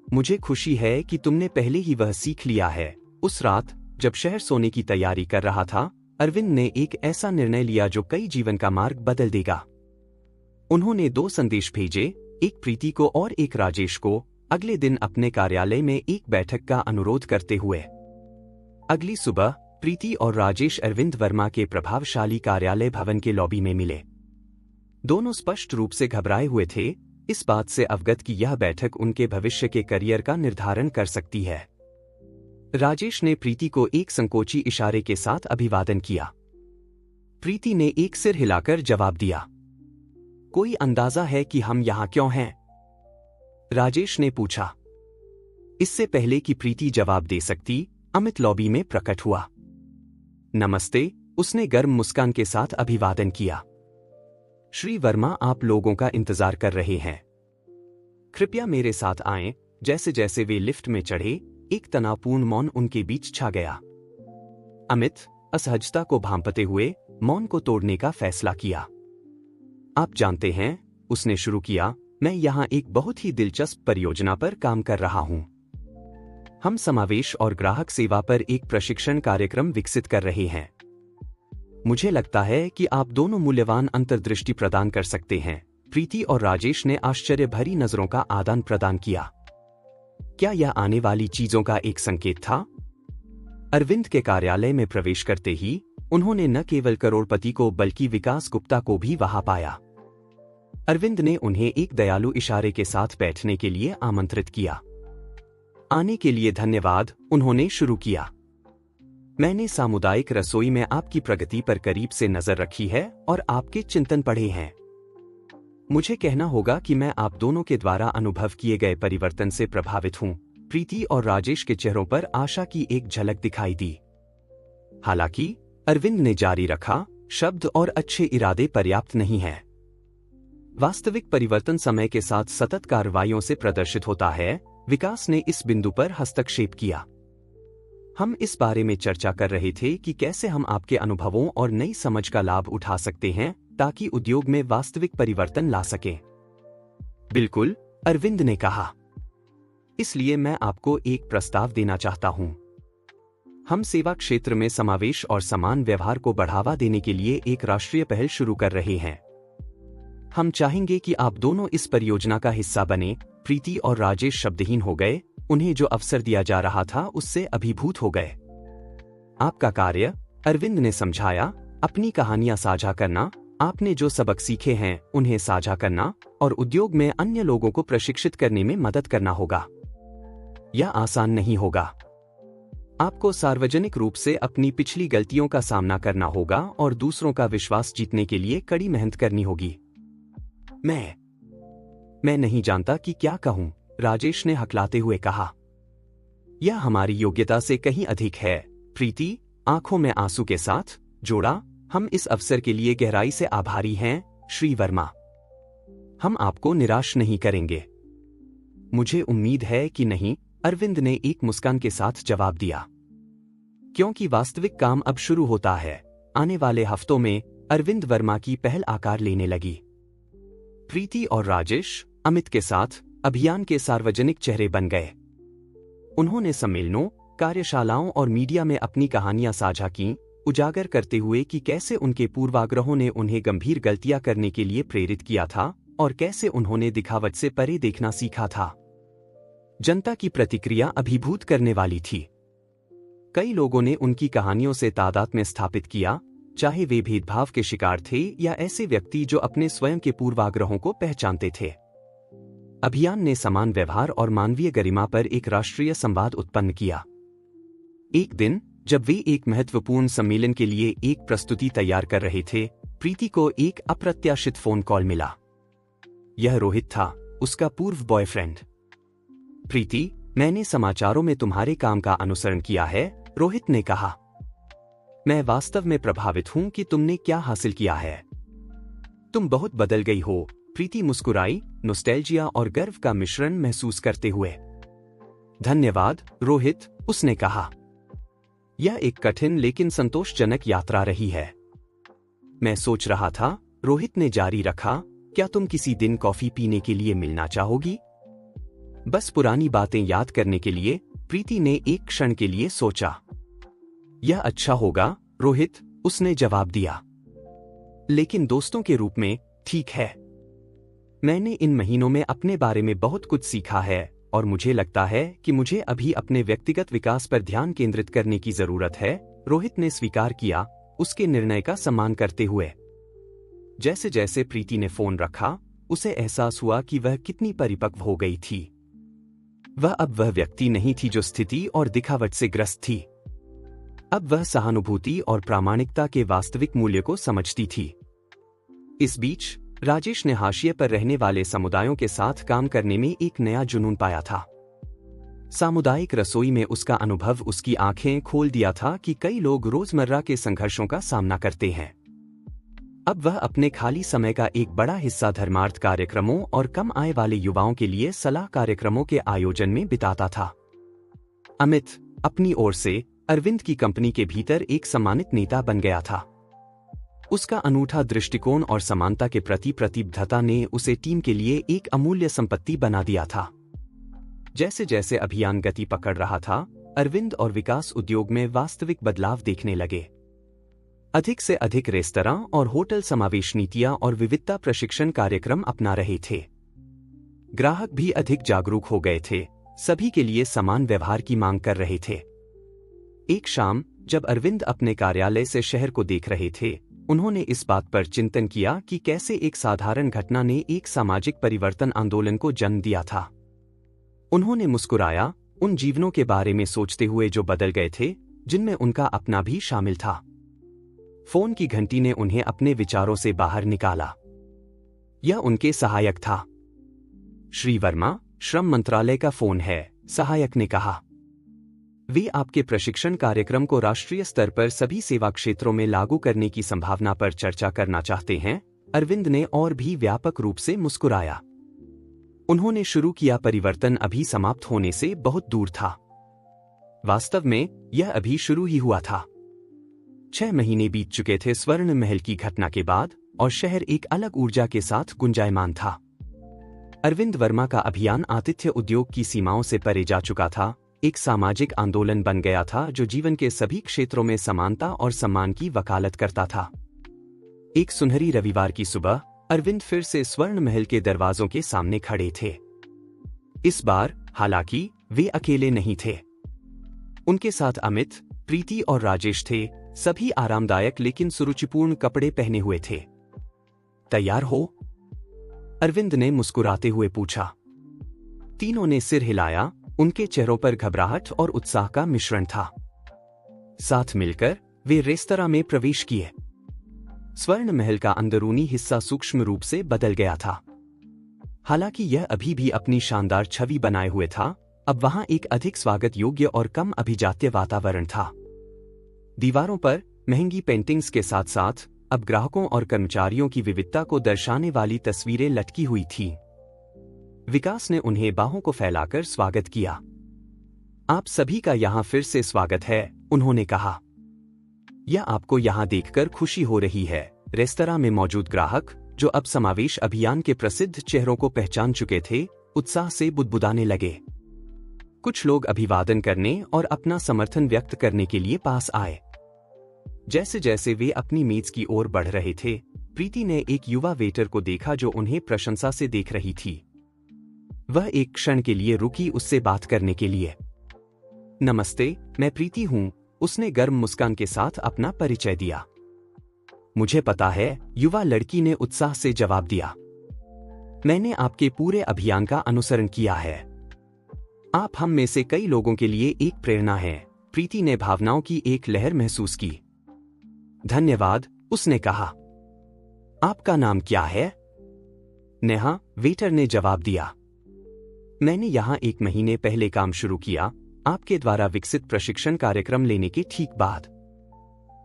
मुझे खुशी है कि तुमने पहले ही वह सीख लिया है। उस रात जब शहर सोने की तैयारी कर रहा था, अरविंद ने एक ऐसा निर्णय लिया जो कई जीवन का मार्ग बदल देगा। उन्होंने 2 संदेश भेजे, एक प्रीति को और एक राजेश को, अगले दिन अपने कार्यालय में एक बैठक का अनुरोध करते हुए। अगली सुबह प्रीति और राजेश अरविंद वर्मा के प्रभावशाली कार्यालय भवन के लॉबी में मिले। दोनों स्पष्ट रूप से घबराए हुए थे, इस बात से अवगत कि यह बैठक उनके भविष्य के करियर का निर्धारण कर सकती है। राजेश ने प्रीति को एक संकोची इशारे के साथ अभिवादन किया। प्रीति ने एक सिर हिलाकर जवाब दिया। कोई अंदाजा है कि हम यहां क्यों हैं? राजेश ने पूछा। इससे पहले कि प्रीति जवाब दे सकती, अमित लॉबी में प्रकट हुआ। नमस्ते, उसने गर्म मुस्कान के साथ अभिवादन किया। श्री वर्मा आप लोगों का इंतजार कर रहे हैं। कृपया मेरे साथ आएं। जैसे जैसे वे लिफ्ट में चढ़े, एक तनावपूर्ण मौन उनके बीच छा गया। अमित असहजता को भांपते हुए मौन को तोड़ने का फैसला किया। आप जानते हैं, उसने शुरू किया, मैं यहां एक बहुत ही दिलचस्प परियोजना पर काम कर रहा हूं। हम समावेश और ग्राहक सेवा पर एक प्रशिक्षण कार्यक्रम विकसित कर रहे हैं। मुझे लगता है कि आप दोनों मूल्यवान अंतर्दृष्टि प्रदान कर सकते हैं। प्रीति और राजेश ने आश्चर्य भरी नजरों का आदान प्रदान किया। क्या यह आने वाली चीजों का एक संकेत था? अरविंद के कार्यालय में प्रवेश करते ही उन्होंने न केवल करोड़पति को बल्कि विकास गुप्ता को भी वहां पाया। अरविंद ने उन्हें एक दयालु इशारे के साथ बैठने के लिए आमंत्रित किया। आने के लिए धन्यवाद, उन्होंने शुरू किया। मैंने सामुदायिक रसोई में आपकी प्रगति पर करीब से नजर रखी है और आपके चिंतन पढ़े हैं। मुझे कहना होगा कि मैं आप दोनों के द्वारा अनुभव किए गए परिवर्तन से प्रभावित हूं। प्रीति और राजेश के चेहरों पर आशा की एक झलक दिखाई दी। हालांकि अरविंद ने जारी रखा, शब्द और अच्छे इरादे पर्याप्त नहीं हैं। वास्तविक परिवर्तन समय के साथ सतत कार्रवाइयों से प्रदर्शित होता है। विकास ने इस बिंदु पर हस्तक्षेप किया। हम इस बारे में चर्चा कर रहे थे कि कैसे हम आपके अनुभवों और नई समझ का लाभ उठा सकते हैं ताकि उद्योग में वास्तविक परिवर्तन ला सकें। बिल्कुल, अरविंद ने कहा। इसलिए मैं आपको एक प्रस्ताव देना चाहता हूं। हम सेवा क्षेत्र में समावेश और समान व्यवहार को बढ़ावा देने के लिए एक राष्ट्रीय पहल शुरू कर रहे हैं। हम चाहेंगे कि आप दोनों इस परियोजना का हिस्सा बने। प्रीति और राजेश शब्दहीन हो गए। उन्हें जो अवसर दिया जा रहा था उससे अभिभूत हो गए। आपका कार्य, अरविंद ने समझाया, अपनी कहानियां साझा करना, आपने जो सबक सीखे हैं उन्हें साझा करना और उद्योग में अन्य लोगों को प्रशिक्षित करने में मदद करना होगा। यह आसान नहीं होगा। आपको सार्वजनिक रूप से अपनी पिछली गलतियों का सामना करना होगा और दूसरों का विश्वास जीतने के लिए कड़ी मेहनत करनी होगी। मैं नहीं जानता कि क्या कहूं, राजेश ने हकलाते हुए कहा। यह हमारी योग्यता से कहीं अधिक है, प्रीति आंखों में आंसू के साथ जोड़ा। हम इस अवसर के लिए गहराई से आभारी हैं, श्री वर्मा। हम आपको निराश नहीं करेंगे। मुझे उम्मीद है कि नहीं, अरविंद ने एक मुस्कान के साथ जवाब दिया। क्योंकि वास्तविक काम अब शुरू होता है। आने वाले हफ्तों में अरविंद वर्मा की पहल आकार लेने लगी। प्रीति और राजेश अमित के साथ अभियान के सार्वजनिक चेहरे बन गए। उन्होंने सम्मेलनों, कार्यशालाओं और मीडिया में अपनी कहानियां साझा की, उजागर करते हुए कि कैसे उनके पूर्वाग्रहों ने उन्हें गंभीर गलतियां करने के लिए प्रेरित किया था और कैसे उन्होंने दिखावट से परे देखना सीखा था। जनता की प्रतिक्रिया अभिभूत करने वाली थी। कई लोगों ने उनकी कहानियों से तादात्म्य स्थापित किया, चाहे वे भेदभाव के शिकार थे या ऐसे व्यक्ति जो अपने स्वयं के पूर्वाग्रहों को पहचानते थे। अभियान ने समान व्यवहार और मानवीय गरिमा पर एक राष्ट्रीय संवाद उत्पन्न किया। एक दिन जब वे एक महत्वपूर्ण सम्मेलन के लिए एक प्रस्तुति तैयार कर रहे थे, प्रीति को एक अप्रत्याशित फोन कॉल मिला। यह रोहित था, उसका पूर्व बॉयफ्रेंड। प्रीति, मैंने समाचारों में तुम्हारे काम का अनुसरण किया है, रोहित ने कहा। मैं वास्तव में प्रभावित हूं कि तुमने क्या हासिल किया है। तुम बहुत बदल गई हो। प्रीति मुस्कुराई, नॉस्टैल्जिया और गर्व का मिश्रण महसूस करते हुए। धन्यवाद रोहित, उसने कहा। यह एक कठिन लेकिन संतोषजनक यात्रा रही है। मैं सोच रहा था, रोहित ने जारी रखा, क्या तुम किसी दिन कॉफी पीने के लिए मिलना चाहोगी? बस पुरानी बातें याद करने के लिए, प्रीति ने एक क्षण के लिए सोचा। यह अच्छा होगा रोहित, उसने जवाब दिया। लेकिन दोस्तों के रूप में, ठीक है। मैंने इन महीनों में अपने बारे में बहुत कुछ सीखा है और मुझे लगता है कि मुझे अभी अपने व्यक्तिगत विकास पर ध्यान केंद्रित करने की जरूरत है, रोहित ने स्वीकार किया, उसके निर्णय का सम्मान करते हुए। जैसे जैसे प्रीति ने फोन रखा, उसे एहसास हुआ कि वह कितनी परिपक्व हो गई थी। वह अब वह व्यक्ति नहीं थी जो स्थिति और दिखावट से ग्रस्त थी। अब वह सहानुभूति और प्रामाणिकता के वास्तविक मूल्य को समझती थी। इस बीच राजेश ने हाशिए पर रहने वाले समुदायों के साथ काम करने में एक नया जुनून पाया था। सामुदायिक रसोई में उसका अनुभव उसकी आंखें खोल दिया था कि कई लोग रोजमर्रा के संघर्षों का सामना करते हैं। अब वह अपने खाली समय का एक बड़ा हिस्सा धर्मार्थ कार्यक्रमों और कम आय वाले युवाओं के लिए सलाह कार्यक्रमों के आयोजन में बिताता था। अमित अपनी ओर से अरविंद की कंपनी के भीतर एक सम्मानित नेता बन गया था। उसका अनूठा दृष्टिकोण और समानता के प्रति प्रतिबद्धता ने उसे टीम के लिए एक अमूल्य संपत्ति बना दिया था। जैसे जैसे अभियान गति पकड़ रहा था, अरविंद और विकास उद्योग में वास्तविक बदलाव देखने लगे। अधिक से अधिक रेस्तरां और होटल समावेश नीतियां और विविधता प्रशिक्षण कार्यक्रम अपना रहे थे। ग्राहक भी अधिक जागरूक हो गए थे, सभी के लिए समान व्यवहार की मांग कर रहे थे। एक शाम जब अरविंद अपने कार्यालय से शहर को देख रहे थे, उन्होंने इस बात पर चिंतन किया कि कैसे एक साधारण घटना ने एक सामाजिक परिवर्तन आंदोलन को जन्म दिया था। उन्होंने मुस्कुराया, उन जीवनों के बारे में सोचते हुए जो बदल गए थे, जिनमें उनका अपना भी शामिल था। फोन की घंटी ने उन्हें अपने विचारों से बाहर निकाला। यह उनके सहायक था। श्री वर्मा, श्रम मंत्रालय का फोन है, सहायक ने कहा। वे आपके प्रशिक्षण कार्यक्रम को राष्ट्रीय स्तर पर सभी सेवा क्षेत्रों में लागू करने की संभावना पर चर्चा करना चाहते हैं, अरविंद ने और भी व्यापक रूप से मुस्कुराया। उन्होंने शुरू किया परिवर्तन अभी समाप्त होने से बहुत दूर था। वास्तव में यह अभी शुरू ही हुआ था। 6 महीने बीत चुके थे स्वर्ण महल की घटना के बाद और शहर एक अलग ऊर्जा के साथ गुंजायमान था। अरविंद वर्मा का अभियान आतिथ्य उद्योग की सीमाओं से परे जा चुका था, एक सामाजिक आंदोलन बन गया था जो जीवन के सभी क्षेत्रों में समानता और सम्मान की वकालत करता था। एक सुनहरी रविवार की सुबह अरविंद फिर से स्वर्ण महल के दरवाजों के सामने खड़े थे। इस बार हालांकि वे अकेले नहीं थे। उनके साथ अमित, प्रीति और राजेश थे, सभी आरामदायक लेकिन सुरुचिपूर्ण कपड़े पहने हुए थे। तैयार हो? अरविंद ने मुस्कुराते हुए पूछा। तीनों ने सिर हिलाया, उनके चेहरों पर घबराहट और उत्साह का मिश्रण था। साथ मिलकर वे रेस्तरां में प्रवेश किए। स्वर्ण महल का अंदरूनी हिस्सा सूक्ष्म रूप से बदल गया था। हालांकि यह अभी भी अपनी शानदार छवि बनाए हुए था, अब वहां एक अधिक स्वागत योग्य और कम अभिजात्य वातावरण था। दीवारों पर महंगी पेंटिंग्स के साथ साथ अब ग्राहकों और कर्मचारियों की विविधता को दर्शाने वाली तस्वीरें लटकी हुई थीं। विकास ने उन्हें बाहों को फैलाकर स्वागत किया। आप सभी का यहां फिर से स्वागत है, उन्होंने कहा। यह आपको यहां देखकर खुशी हो रही है। रेस्तरां में मौजूद ग्राहक, जो अब समावेश अभियान के प्रसिद्ध चेहरों को पहचान चुके थे, उत्साह से बुदबुदाने लगे। कुछ लोग अभिवादन करने और अपना समर्थन व्यक्त करने के लिए पास आए। जैसे जैसे वे अपनी मेज की ओर बढ़ रहे थे, प्रीति ने एक युवा वेटर को देखा जो उन्हें प्रशंसा से देख रही थी। वह एक क्षण के लिए रुकी उससे बात करने के लिए। नमस्ते, मैं प्रीति हूं, उसने गर्म मुस्कान के साथ अपना परिचय दिया। मुझे पता है, युवा लड़की ने उत्साह से जवाब दिया। मैंने आपके पूरे अभियान का अनुसरण किया है। आप हम में से कई लोगों के लिए एक प्रेरणा हैं। प्रीति ने भावनाओं की एक लहर महसूस की। धन्यवाद, उसने कहा। आपका नाम क्या है? नेहा, वेटर ने जवाब दिया। मैंने यहां 1 महीने पहले काम शुरू किया, आपके द्वारा विकसित प्रशिक्षण कार्यक्रम लेने के ठीक बाद।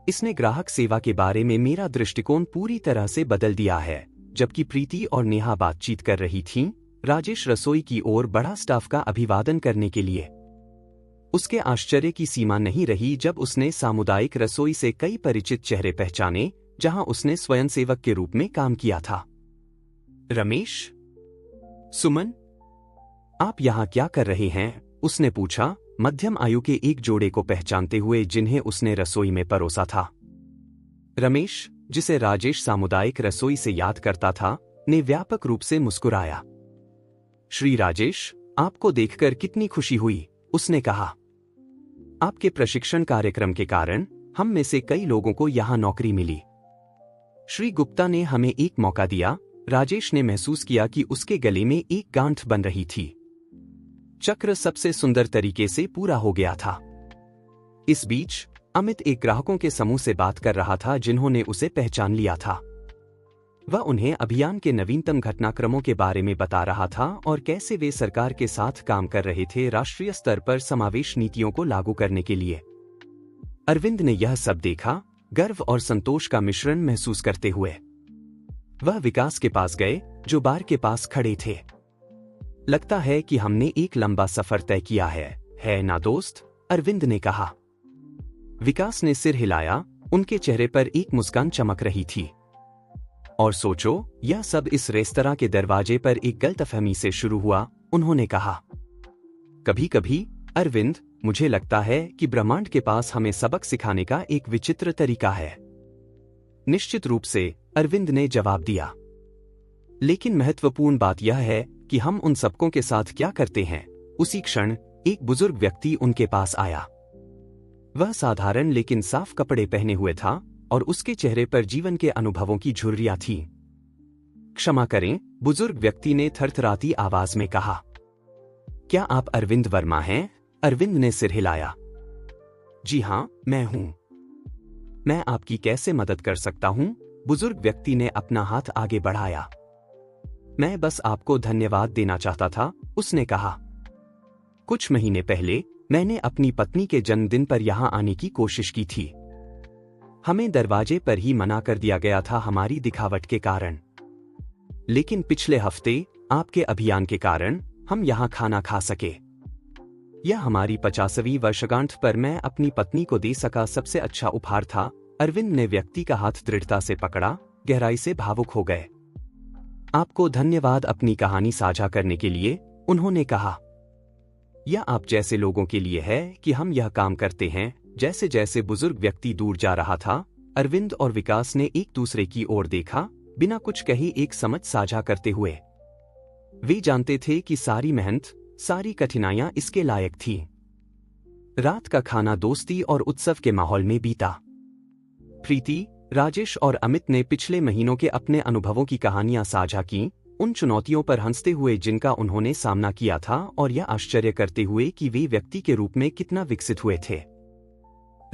इसने ग्राहक सेवा के बारे में मेरा दृष्टिकोण पूरी तरह से बदल दिया है। जबकि प्रीति और नेहा बातचीत कर रही थीं, राजेश रसोई की ओर बढ़ा स्टाफ का अभिवादन करने के लिए। उसके आश्चर्य की सीमा नहीं रही जब उसने सामुदायिक रसोई से कई परिचित चेहरे पहचाने, जहां उसने स्वयंसेवक के रूप में काम किया था। रमेश, सुमन, आप यहां क्या कर रहे हैं? उसने पूछा, मध्यम आयु के एक जोड़े को पहचानते हुए जिन्हें उसने रसोई में परोसा था। रमेश, जिसे राजेश सामुदायिक रसोई से याद करता था, ने व्यापक रूप से मुस्कुराया। श्री राजेश, आपको देखकर कितनी खुशी हुई, उसने कहा। आपके प्रशिक्षण कार्यक्रम के कारण हम में से कई लोगों को यहां नौकरी मिली। श्री गुप्ता ने हमें एक मौका दिया। राजेश ने महसूस किया कि उसके गले में एक गांठ बन रही थी। चक्र सबसे सुंदर तरीके से पूरा हो गया था। इस बीच अमित एक ग्राहकों के समूह से बात कर रहा था जिन्होंने उसे पहचान लिया था। वह उन्हें अभियान के नवीनतम घटनाक्रमों के बारे में बता रहा था और कैसे वे सरकार के साथ काम कर रहे थे राष्ट्रीय स्तर पर समावेश नीतियों को लागू करने के लिए। अरविंद ने यह सब देखा, गर्व और संतोष का मिश्रण महसूस करते हुए। वह विकास के पास गए, जो बार के पास खड़े थे। लगता है कि हमने एक लंबा सफर तय किया है ना दोस्त? अरविंद ने कहा। विकास ने सिर हिलाया, उनके चेहरे पर एक मुस्कान चमक रही थी। और सोचो, यह सब इस रेस्तरां के दरवाजे पर एक गलतफहमी से शुरू हुआ, उन्होंने कहा। कभी कभी अरविंद, मुझे लगता है कि ब्रह्मांड के पास हमें सबक सिखाने का एक विचित्र तरीका है। निश्चित रूप से, अरविंद ने जवाब दिया। लेकिन महत्वपूर्ण बात यह है कि हम उन सबकों के साथ क्या करते हैं। उसी क्षण एक बुजुर्ग व्यक्ति उनके पास आया। वह साधारण लेकिन साफ कपड़े पहने हुए था और उसके चेहरे पर जीवन के अनुभवों की झुर्रियां थीं। क्षमा करें, बुजुर्ग व्यक्ति ने थरथराती आवाज में कहा। क्या आप अरविंद वर्मा हैं? अरविंद ने सिर हिलाया। जी हां, मैं हूं। मैं आपकी कैसे मदद कर सकता हूं? बुजुर्ग व्यक्ति ने अपना हाथ आगे बढ़ाया। मैं बस आपको धन्यवाद देना चाहता था, उसने कहा। कुछ महीने पहले मैंने अपनी पत्नी के जन्मदिन पर यहां आने की कोशिश की थी। हमें दरवाजे पर ही मना कर दिया गया था हमारी दिखावट के कारण। लेकिन पिछले हफ्ते आपके अभियान के कारण हम यहां खाना खा सके। यह हमारी 50वीं वर्षगांठ पर मैं अपनी पत्नी को दे सका सबसे अच्छा उपहार था। अरविंद ने व्यक्ति का हाथ दृढ़ता से पकड़ा, गहराई से भावुक हो गए। आपको धन्यवाद अपनी कहानी साझा करने के लिए, उन्होंने कहा। यह आप जैसे लोगों के लिए है कि हम यह काम करते हैं। जैसे जैसे बुजुर्ग व्यक्ति दूर जा रहा था, अरविंद और विकास ने एक दूसरे की ओर देखा, बिना कुछ कहे एक समझ साझा करते हुए। वे जानते थे कि सारी मेहनत, सारी कठिनाइयां इसके लायक थी। रात का खाना दोस्ती और उत्सव के माहौल में बीता। प्रीति, राजेश और अमित ने पिछले महीनों के अपने अनुभवों की कहानियां साझा की, उन चुनौतियों पर हंसते हुए जिनका उन्होंने सामना किया था और यह आश्चर्य करते हुए कि वे व्यक्ति के रूप में कितना विकसित हुए थे।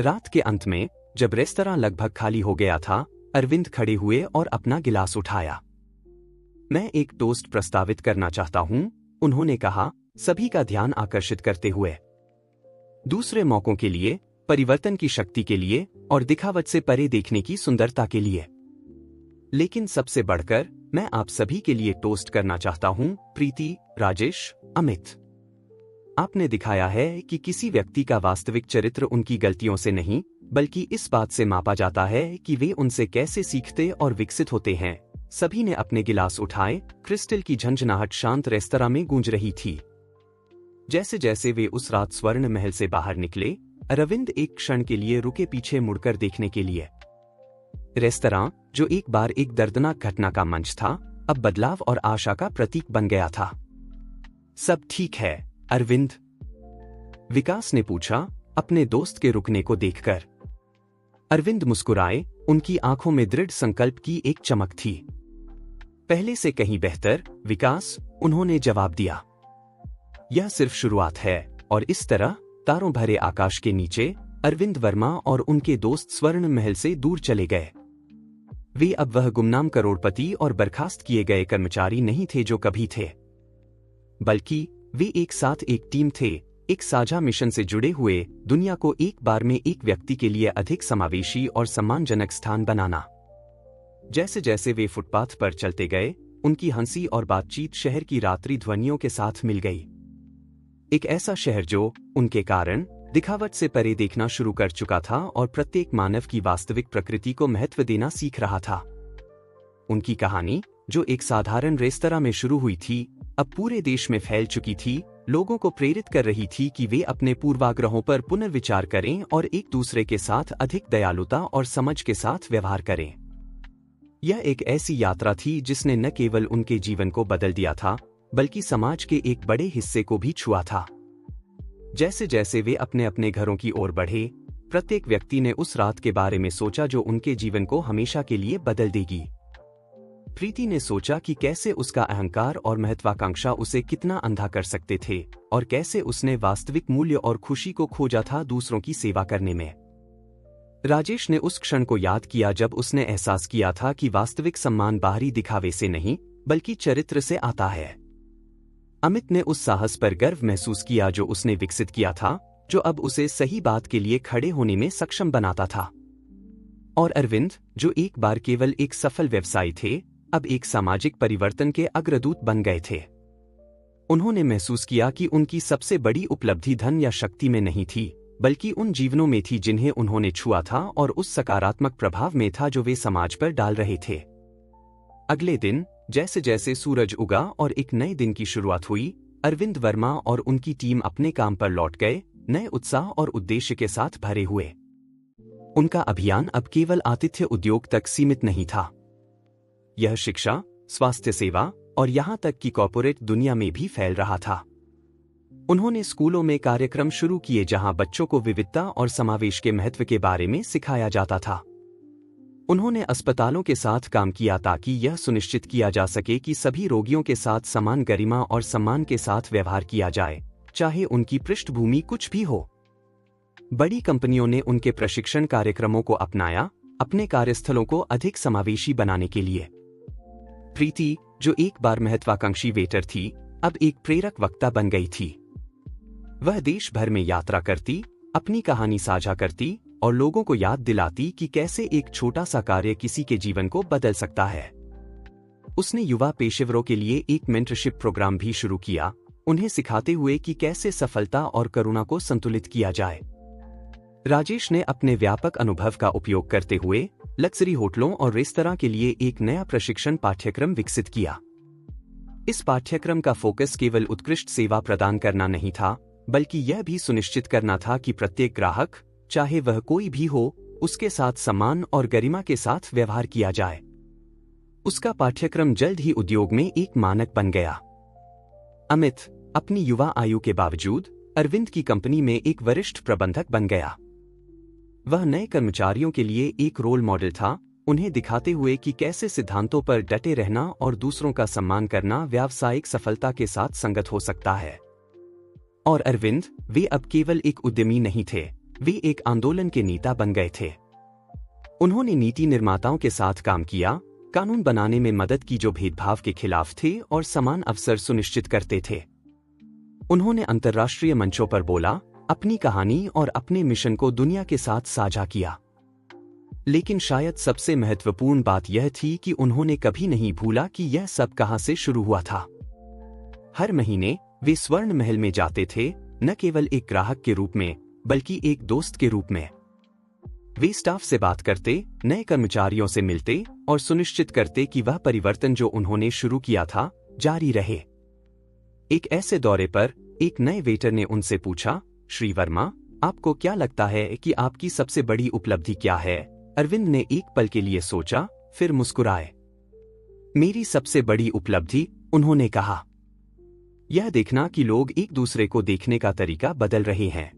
रात के अंत में, जब रेस्तरां लगभग खाली हो गया था, अरविंद खड़े हुए और अपना गिलास उठाया। मैं एक टोस्ट प्रस्तावित करना चाहता हूं, उन्होंने कहा, सभी का ध्यान आकर्षित करते हुए। दूसरे मौकों के लिए, परिवर्तन की शक्ति के लिए और दिखावट से परे देखने की सुंदरता के लिए। लेकिन सबसे बढ़कर मैं आप सभी के लिए टोस्ट करना चाहता हूं, प्रीति, राजेश, अमित। आपने दिखाया है कि किसी व्यक्ति का वास्तविक चरित्र उनकी गलतियों से नहीं, बल्कि इस बात से मापा जाता है कि वे उनसे कैसे सीखते और विकसित होते हैं। सभी ने अपने गिलास उठाए, क्रिस्टल की झंझनाहट शांत रेस्तरां में गूंज रही थी। जैसे जैसे वे उस रात स्वर्ण महल से बाहर निकले, अरविंद एक क्षण के लिए रुके पीछे मुड़कर देखने के लिए। रेस्तरां, जो एक बार एक दर्दनाक घटना का मंच था, अब बदलाव और आशा का प्रतीक बन गया था। सब ठीक है, अरविंद? विकास ने पूछा, अपने दोस्त के रुकने को देखकर। अरविंद मुस्कुराए, उनकी आंखों में दृढ़ संकल्प की एक चमक थी। पहले से कहीं बेहतर, विकास, उन्होंने जवाब दिया। यह सिर्फ शुरुआत है, और इस तरह तारों भरे आकाश के नीचे अरविंद वर्मा और उनके दोस्त स्वर्ण महल से दूर चले गए। वे अब वह गुमनाम करोड़पति और बर्खास्त किए गए कर्मचारी नहीं थे जो कभी थे, बल्कि वे एक साथ एक टीम थे, एक साझा मिशन से जुड़े हुए, दुनिया को एक बार में एक व्यक्ति के लिए अधिक समावेशी और सम्मानजनक स्थान बनाना। जैसे जैसे वे फुटपाथ पर चलते गए, उनकी हंसी और बातचीत शहर की रात्रि ध्वनियों के साथ मिल गई। एक ऐसा शहर जो उनके कारण दिखावट से परे देखना शुरू कर चुका था और प्रत्येक मानव की वास्तविक प्रकृति को महत्व देना सीख रहा था। उनकी कहानी, जो एक साधारण रेस्तरां में शुरू हुई थी, अब पूरे देश में फैल चुकी थी, लोगों को प्रेरित कर रही थी कि वे अपने पूर्वाग्रहों पर पुनर्विचार करें और एक दूसरे के साथ अधिक दयालुता और समझ के साथ व्यवहार करें। यह एक ऐसी यात्रा थी जिसने न केवल उनके जीवन को बदल दिया था, बल्कि समाज के एक बड़े हिस्से को भी छुआ था। जैसे जैसे वे अपने अपने घरों की ओर बढ़े, प्रत्येक व्यक्ति ने उस रात के बारे में सोचा जो उनके जीवन को हमेशा के लिए बदल देगी। प्रीति ने सोचा कि कैसे उसका अहंकार और महत्वाकांक्षा उसे कितना अंधा कर सकते थे और कैसे उसने वास्तविक मूल्य और खुशी को खोजा था दूसरों की सेवा करने में। राजेश ने उस क्षण को याद किया जब उसने एहसास किया था कि वास्तविक सम्मान बाहरी दिखावे से नहीं, बल्कि चरित्र से आता है। अमित ने उस साहस पर गर्व महसूस किया जो उसने विकसित किया था, जो अब उसे सही बात के लिए खड़े होने में सक्षम बनाता था। और अरविंद, जो एक बार केवल एक सफल व्यवसायी थे, अब एक सामाजिक परिवर्तन के अग्रदूत बन गए थे। उन्होंने महसूस किया कि उनकी सबसे बड़ी उपलब्धि धन या शक्ति में नहीं थी, बल्कि उन जीवनों में थी जिन्हें उन्होंने छुआ था और उस सकारात्मक प्रभाव में था जो वे समाज पर डाल रहे थे। अगले दिन, जैसे जैसे सूरज उगा और एक नए दिन की शुरुआत हुई, अरविंद वर्मा और उनकी टीम अपने काम पर लौट गए, नए उत्साह और उद्देश्य के साथ भरे हुए। उनका अभियान अब केवल आतिथ्य उद्योग तक सीमित नहीं था। यह शिक्षा, स्वास्थ्य सेवा और यहां तक कि कॉर्पोरेट दुनिया में भी फैल रहा था। उन्होंने स्कूलों में कार्यक्रम शुरू किए जहां बच्चों को विविधता और समावेश के महत्व के बारे में सिखाया जाता था। उन्होंने अस्पतालों के साथ काम किया ताकि यह सुनिश्चित किया जा सके कि सभी रोगियों के साथ समान गरिमा और सम्मान के साथ व्यवहार किया जाए, चाहे उनकी पृष्ठभूमि कुछ भी हो। बड़ी कंपनियों ने उनके प्रशिक्षण कार्यक्रमों को अपनाया, अपने कार्यस्थलों को अधिक समावेशी बनाने के लिए। प्रीति, जो एक बार महत्वाकांक्षी वेटर थी, अब एक प्रेरक वक्ता बन गई थी। वह देश भर में यात्रा करती, अपनी कहानी साझा करती और लोगों को याद दिलाती कि कैसे एक छोटा सा कार्य किसी के जीवन को बदल सकता है। उसने युवा पेशेवरों के लिए एक मेंटरशिप प्रोग्राम भी शुरू किया, उन्हें सिखाते हुए कि कैसे सफलता और करुणा को संतुलित किया जाए। राजेश ने अपने व्यापक अनुभव का उपयोग करते हुए लग्जरी होटलों और रेस्तरां के लिए एक नया प्रशिक्षण पाठ्यक्रम विकसित किया। इस पाठ्यक्रम का फोकस केवल उत्कृष्ट सेवा प्रदान करना नहीं था, बल्कि यह भी सुनिश्चित करना था कि प्रत्येक ग्राहक, चाहे वह कोई भी हो, उसके साथ सम्मान और गरिमा के साथ व्यवहार किया जाए। उसका पाठ्यक्रम जल्द ही उद्योग में एक मानक बन गया। अमित, अपनी युवा आयु के बावजूद, अरविंद की कंपनी में एक वरिष्ठ प्रबंधक बन गया। वह नए कर्मचारियों के लिए एक रोल मॉडल था, उन्हें दिखाते हुए कि कैसे सिद्धांतों पर डटे रहना और दूसरों का सम्मान करना व्यावसायिक सफलता के साथ संगत हो सकता है। और अरविंद, वे अब केवल एक उद्यमी नहीं थे, वे एक आंदोलन के नेता बन गए थे। उन्होंने नीति निर्माताओं के साथ काम किया, कानून बनाने में मदद की जो भेदभाव के खिलाफ थे और समान अवसर सुनिश्चित करते थे। उन्होंने अंतर्राष्ट्रीय मंचों पर बोला, अपनी कहानी और अपने मिशन को दुनिया के साथ साझा किया। लेकिन शायद सबसे महत्वपूर्ण बात यह थी कि उन्होंने कभी नहीं भूला कि यह सब कहां से शुरू हुआ था। हर महीने वे स्वर्ण महल में जाते थे, न केवल एक ग्राहक के रूप में, बल्कि एक दोस्त के रूप में। वे स्टाफ से बात करते, नए कर्मचारियों से मिलते और सुनिश्चित करते कि वह परिवर्तन जो उन्होंने शुरू किया था, जारी रहे। एक ऐसे दौरे पर एक नए वेटर ने उनसे पूछा, श्री वर्मा, आपको क्या लगता है कि आपकी सबसे बड़ी उपलब्धि क्या है? अरविंद ने एक पल के लिए सोचा, फिर मुस्कुराए। मेरी सबसे बड़ी उपलब्धि, उन्होंने कहा, यह देखना कि लोग एक दूसरे को देखने का तरीका बदल रहे हैं।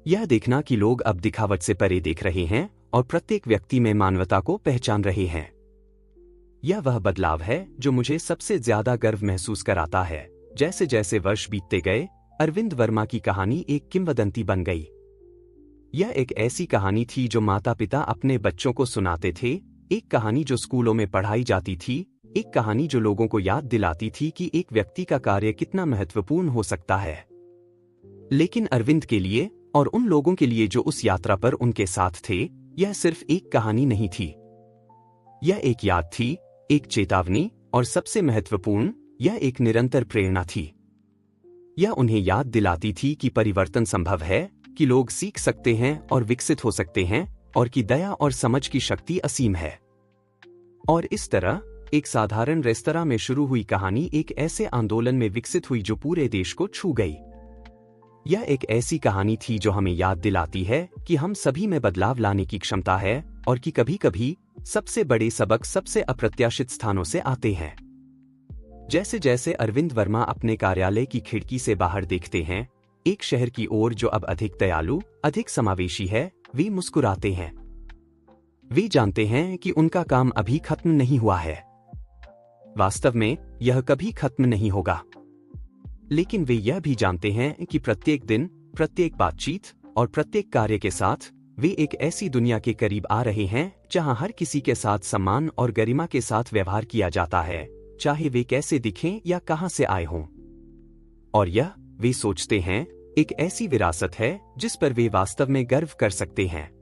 यह देखना कि लोग अब दिखावट से परे देख रहे हैं और प्रत्येक व्यक्ति में मानवता को पहचान रहे हैं। यह वह बदलाव है जो मुझे सबसे ज्यादा गर्व महसूस कराता है। जैसे जैसे वर्ष बीतते गए, अरविंद वर्मा की कहानी एक किंवदंती बन गई। यह एक ऐसी कहानी थी जो माता पिता अपने बच्चों को सुनाते थे, एक कहानी जो स्कूलों में पढ़ाई जाती थी, एक कहानी जो लोगों को याद दिलाती थी कि एक व्यक्ति का कार्य कितना महत्वपूर्ण हो सकता है। लेकिन अरविंद के लिए और उन लोगों के लिए जो उस यात्रा पर उनके साथ थे, यह सिर्फ एक कहानी नहीं थी। यह एक याद थी, एक चेतावनी, और सबसे महत्वपूर्ण, यह एक निरंतर प्रेरणा थी। यह उन्हें याद दिलाती थी कि परिवर्तन संभव है, कि लोग सीख सकते हैं और विकसित हो सकते हैं, और कि दया और समझ की शक्ति असीम है। और इस तरह एक साधारण रेस्तरां में शुरू हुई कहानी एक ऐसे आंदोलन में विकसित हुई जो पूरे देश को छू गई। यह एक ऐसी कहानी थी जो हमें याद दिलाती है कि हम सभी में बदलाव लाने की क्षमता है, और कि कभी-कभी सबसे बड़े सबक सबसे अप्रत्याशित स्थानों से आते हैं। जैसे जैसे अरविंद वर्मा अपने कार्यालय की खिड़की से बाहर देखते हैं, एक शहर की ओर जो अब अधिक दयालु, अधिक समावेशी है, वे मुस्कुराते हैं। वे जानते हैं कि उनका काम अभी खत्म नहीं हुआ है। वास्तव में यह कभी खत्म नहीं होगा। लेकिन वे यह भी जानते हैं कि प्रत्येक दिन, प्रत्येक बातचीत और प्रत्येक कार्य के साथ वे एक ऐसी दुनिया के करीब आ रहे हैं जहां हर किसी के साथ सम्मान और गरिमा के साथ व्यवहार किया जाता है, चाहे वे कैसे दिखें या कहां से आए हों। और यह, वे सोचते हैं, एक ऐसी विरासत है जिस पर वे वास्तव में गर्व कर सकते हैं।